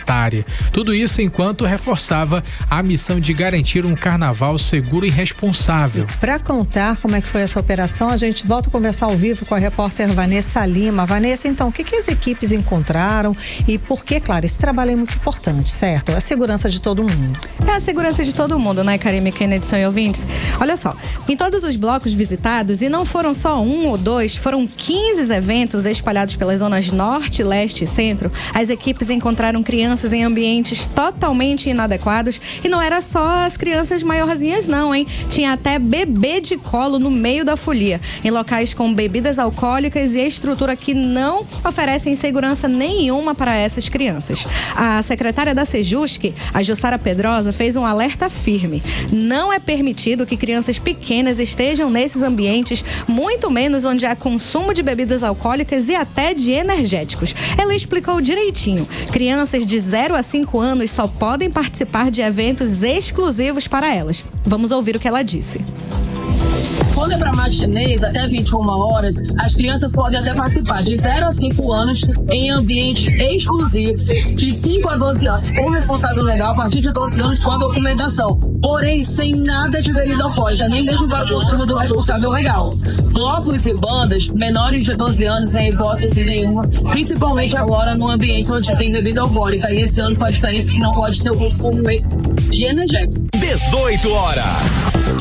Tudo isso enquanto reforçava a missão de garantir um carnaval seguro e responsável. Para contar como é que foi essa operação, a gente volta a conversar ao vivo com a repórter Vanessa Lima. Vanessa, então, o que as equipes encontraram e por que, claro, esse trabalho é muito importante, certo? A segurança de todo mundo. É a segurança de todo mundo, né, Karime, Kennedy e ouvintes? Olha só, em todos os blocos visitados, e não foram só 1 ou 2, foram 15 eventos espalhados pelas zonas norte, leste e centro, as equipes encontraram crianças em ambientes totalmente inadequados, e não era só as crianças maiorzinhas não, hein? Tinha até bebê de colo no meio da folia, em locais com bebidas alcoólicas e estrutura que não oferecem segurança nenhuma para essas crianças. A secretária da Sejusc, a Jussara Pedrosa, fez um alerta firme. Não é permitido que crianças pequenas estejam nesses ambientes, muito menos onde há consumo de bebidas alcoólicas e até de energéticos. Ela explicou direitinho. Crianças de 0 a 5 anos só podem participar de eventos exclusivos para elas. Vamos ouvir o que ela disse. Quando é para matinês, até 21 horas, as crianças podem até participar de 0 a 5 anos em ambiente exclusivo, de 5 a 12 anos, com responsável legal a partir de 12 anos com a documentação. Porém, sem nada de bebida alcoólica, nem mesmo para o consumo do responsável legal. Blocos e bandas menores de 12 anos em hipótese nenhuma, principalmente agora no ambiente onde tem bebida alcoólica. E esse ano com a diferença que não pode ter o consumo de energético. 18 horas.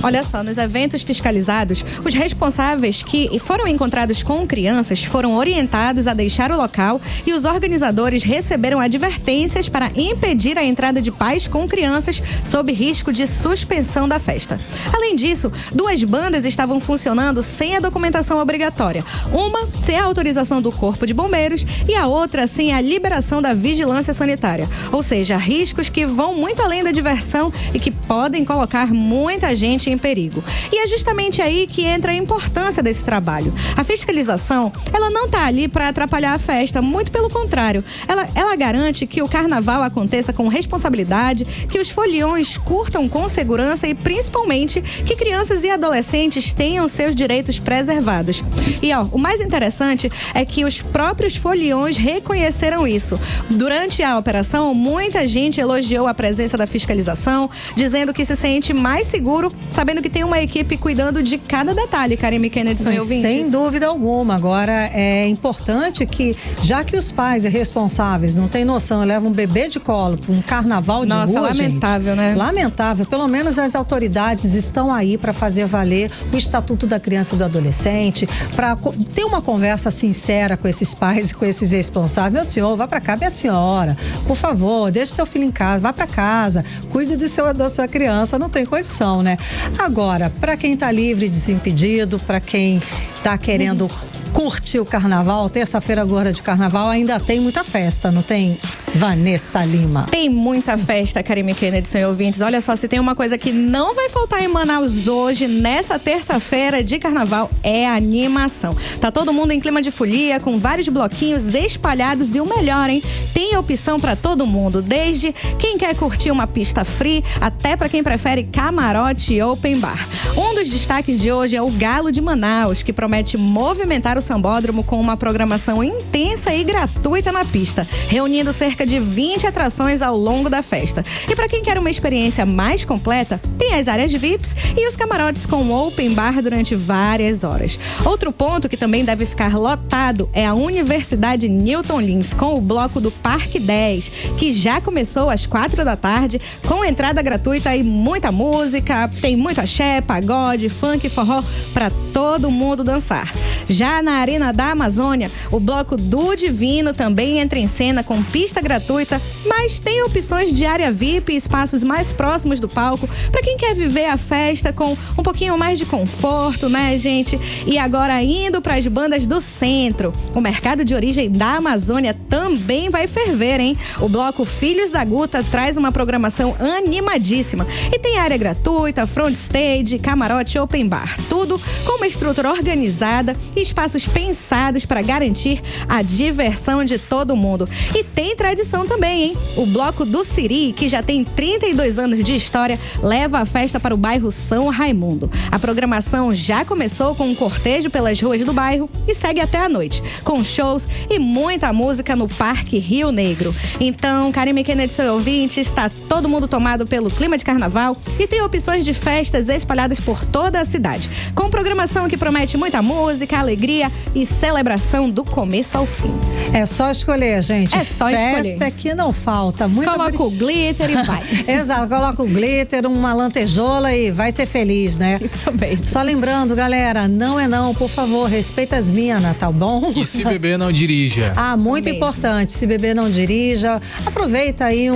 Olha só, nos eventos fiscalizados, os responsáveis que foram encontrados com crianças foram orientados a deixar o local e os organizadores receberam advertências para impedir a entrada de pais com crianças sob risco de suspensão da festa. Além disso, 2 bandas estavam funcionando sem a documentação obrigatória. Uma sem a autorização do Corpo de Bombeiros e a outra sem a liberação da vigilância sanitária. Ou seja, riscos que vão muito além da diversão e que podem colocar muita gente em perigo. E é justamente aí que entra a importância desse trabalho. A fiscalização, ela não está ali para atrapalhar a festa, muito pelo contrário. Ela garante que o carnaval aconteça com responsabilidade, que os foliões curtam com segurança e principalmente que crianças e adolescentes tenham seus direitos preservados. E o mais interessante é que os próprios foliões reconheceram isso. Durante a operação, muita gente elogiou a presença da fiscalização, dizendo que se sente mais seguro, sabendo que tem uma equipe cuidando de cada detalhe, Karime Kennedy e ouvintes. Sem dúvida alguma. Agora, é importante que, já que os pais responsáveis não têm noção e levam um bebê de colo para um carnaval de rua, lamentável, gente, né? Lamentável. Pelo menos as autoridades estão aí para fazer valer o Estatuto da Criança e do Adolescente, para ter uma conversa sincera com esses pais e com esses responsáveis. Meu senhor, vá para cá, minha senhora. Por favor, deixe seu filho em casa, vá para casa, cuide da sua criança, não tem condição, né? Agora, para quem tá livre, desimpedido, para quem tá querendo curtir o carnaval, terça-feira gorda de carnaval, ainda tem muita festa, não tem, Vanessa Lima? Tem muita festa, Karime Kennedy, senhor ouvintes. Olha só, se tem uma coisa que não vai faltar em Manaus hoje, nessa terça-feira de carnaval, é a animação. Tá todo mundo em clima de folia, com vários bloquinhos espalhados e o melhor, hein? Tem opção pra todo mundo, desde quem quer curtir uma pista free, até pra quem prefere camarote e open bar. Um dos destaques de hoje é o Galo de Manaus, que promete movimentar o Sambódromo com uma programação intensa e gratuita na pista, reunindo cerca de 20 atrações ao longo da festa. E para quem quer uma experiência mais completa, tem as áreas VIPs e os camarotes com open bar durante várias horas. Outro ponto que também deve ficar lotado é a Universidade Newton Lins, com o bloco do Parque 10, que já começou às 4 da tarde, com entrada gratuita e muita música. Tem muito axé, pagode, funk, forró para todo mundo dançar. Já na Arena da Amazônia, o bloco do Divino também entra em cena com pista gratuita, mas tem opções de área VIP e espaços mais próximos do palco para quem quer viver a festa com um pouquinho mais de conforto, né, gente? E agora, indo para as bandas do centro, o mercado de origem da Amazônia também vai ferver, hein? O bloco Filhos da Guta traz uma programação animadíssima e tem área gratuita, front stage, camarote, open bar, tudo com uma estrutura organizada e espaços pensados para garantir a diversão de todo mundo. E tem tradição também, hein? O bloco do Siri, que já tem 32 anos de história, leva a festa para o bairro São Raimundo. A programação já começou com um cortejo pelas ruas do bairro e segue até a noite, com shows e muita música no Parque Rio Negro. Então, Karime Kennedy, seu ouvinte, está todo mundo tomado pelo clima de carnaval e tem opções de festas espalhadas por toda a cidade, com programação que promete muita música, alegria e celebração do começo ao fim. É só escolher, gente. É só escolher. Festa que não falta. Coloca o glitter e vai. Exato, coloca o glitter, uma lantejola e vai ser feliz, né? Isso mesmo. Só lembrando, galera, não é não, por favor, respeita as minas, tá bom? E se beber, não dirija. Muito importante, se beber, não dirija. Aproveita aí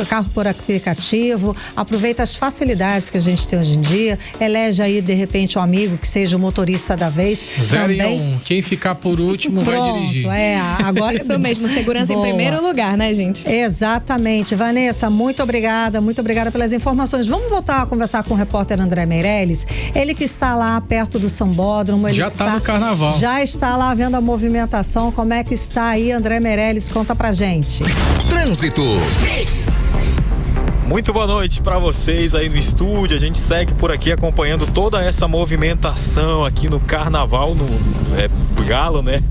carro por aplicativo, aproveita as facilidades que a gente tem hoje em dia, elege aí, de repente, um amigo que seja o motorista da vez. 0 e 1. Quem ficar por último vai dirigir. Agora isso mesmo, segurança em primeiro lugar, né, gente? Exatamente. Vanessa, muito obrigada pelas informações. Vamos voltar a conversar com o repórter André Meirelles, ele que está lá perto do Sambódromo. Já está no carnaval. Já está lá vendo a movimentação. Como é que está aí, André Meirelles? Conta pra gente. Trânsito. Muito boa noite para vocês aí no estúdio. A gente segue por aqui acompanhando toda essa movimentação aqui no Carnaval, no Galo, né?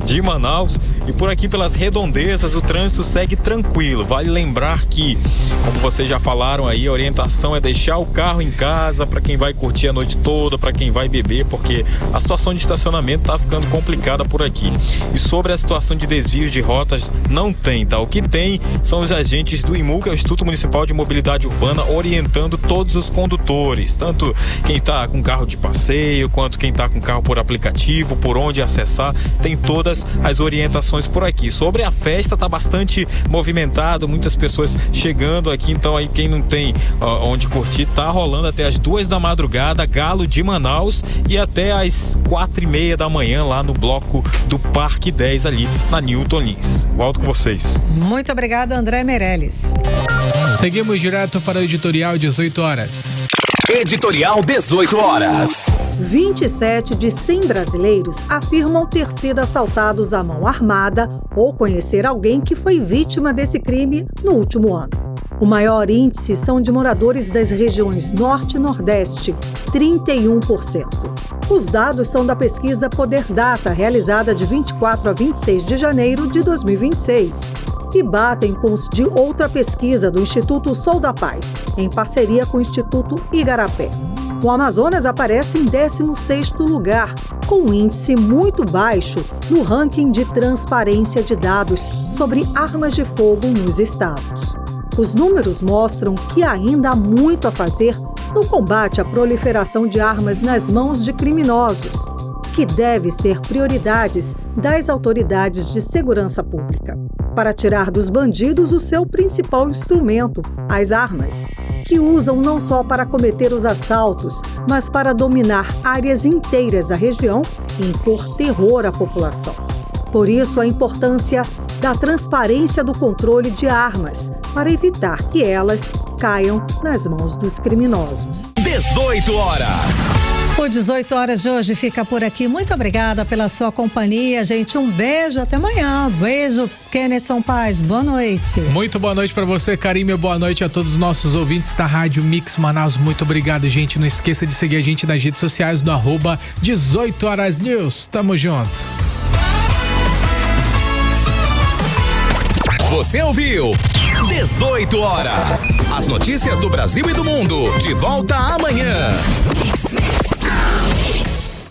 De Manaus. E por aqui pelas redondezas o trânsito segue tranquilo. Vale lembrar que, como vocês já falaram aí, a orientação é deixar o carro em casa para quem vai curtir a noite toda, para quem vai beber, porque a situação de estacionamento tá ficando complicada por aqui. E sobre a situação de desvios de rotas, não tem, tá? O que tem são os agentes do IMU, que é o Instituto Municipal Municipal de Mobilidade Urbana orientando todos os condutores, tanto quem está com carro de passeio, quanto quem está com carro por aplicativo, por onde acessar, tem todas as orientações por aqui. Sobre a festa, tá bastante movimentado, muitas pessoas chegando aqui, então aí quem não tem onde curtir, tá rolando até as 2 da madrugada, Galo de Manaus, e até as 4:30 da manhã lá no bloco do Parque 10 ali na Newton Lins. Volto com vocês. Muito obrigada, André Meirelles. Seguimos direto para o editorial 18 horas. Editorial 18 horas. 27 de 100 brasileiros afirmam ter sido assaltados à mão armada ou conhecer alguém que foi vítima desse crime no último ano. O maior índice são de moradores das regiões Norte e Nordeste, 31%. Os dados são da pesquisa Poder Data, realizada de 24 a 26 de janeiro de 2026. E batem com os de outra pesquisa do Instituto Sol da Paz, em parceria com o Instituto Igarapé. O Amazonas aparece em 16º lugar, com um índice muito baixo no ranking de transparência de dados sobre armas de fogo nos estados. Os números mostram que ainda há muito a fazer no combate à proliferação de armas nas mãos de criminosos, que deve ser prioridades das autoridades de segurança pública, para tirar dos bandidos o seu principal instrumento, as armas, que usam não só para cometer os assaltos, mas para dominar áreas inteiras da região e impor terror à população. Por isso, a importância da transparência do controle de armas, para evitar que elas caiam nas mãos dos criminosos. 18 horas. O 18 horas de hoje fica por aqui. Muito obrigada pela sua companhia, gente. Um beijo, até amanhã. Beijo, Kennerson Paz. Boa noite. Muito boa noite para você, Karime. Boa noite a todos os nossos ouvintes da Rádio Mix Manaus. Muito obrigado, gente. Não esqueça de seguir a gente nas redes sociais no @18 horas news. Tamo junto. Você ouviu 18 horas. As notícias do Brasil e do mundo. De volta amanhã.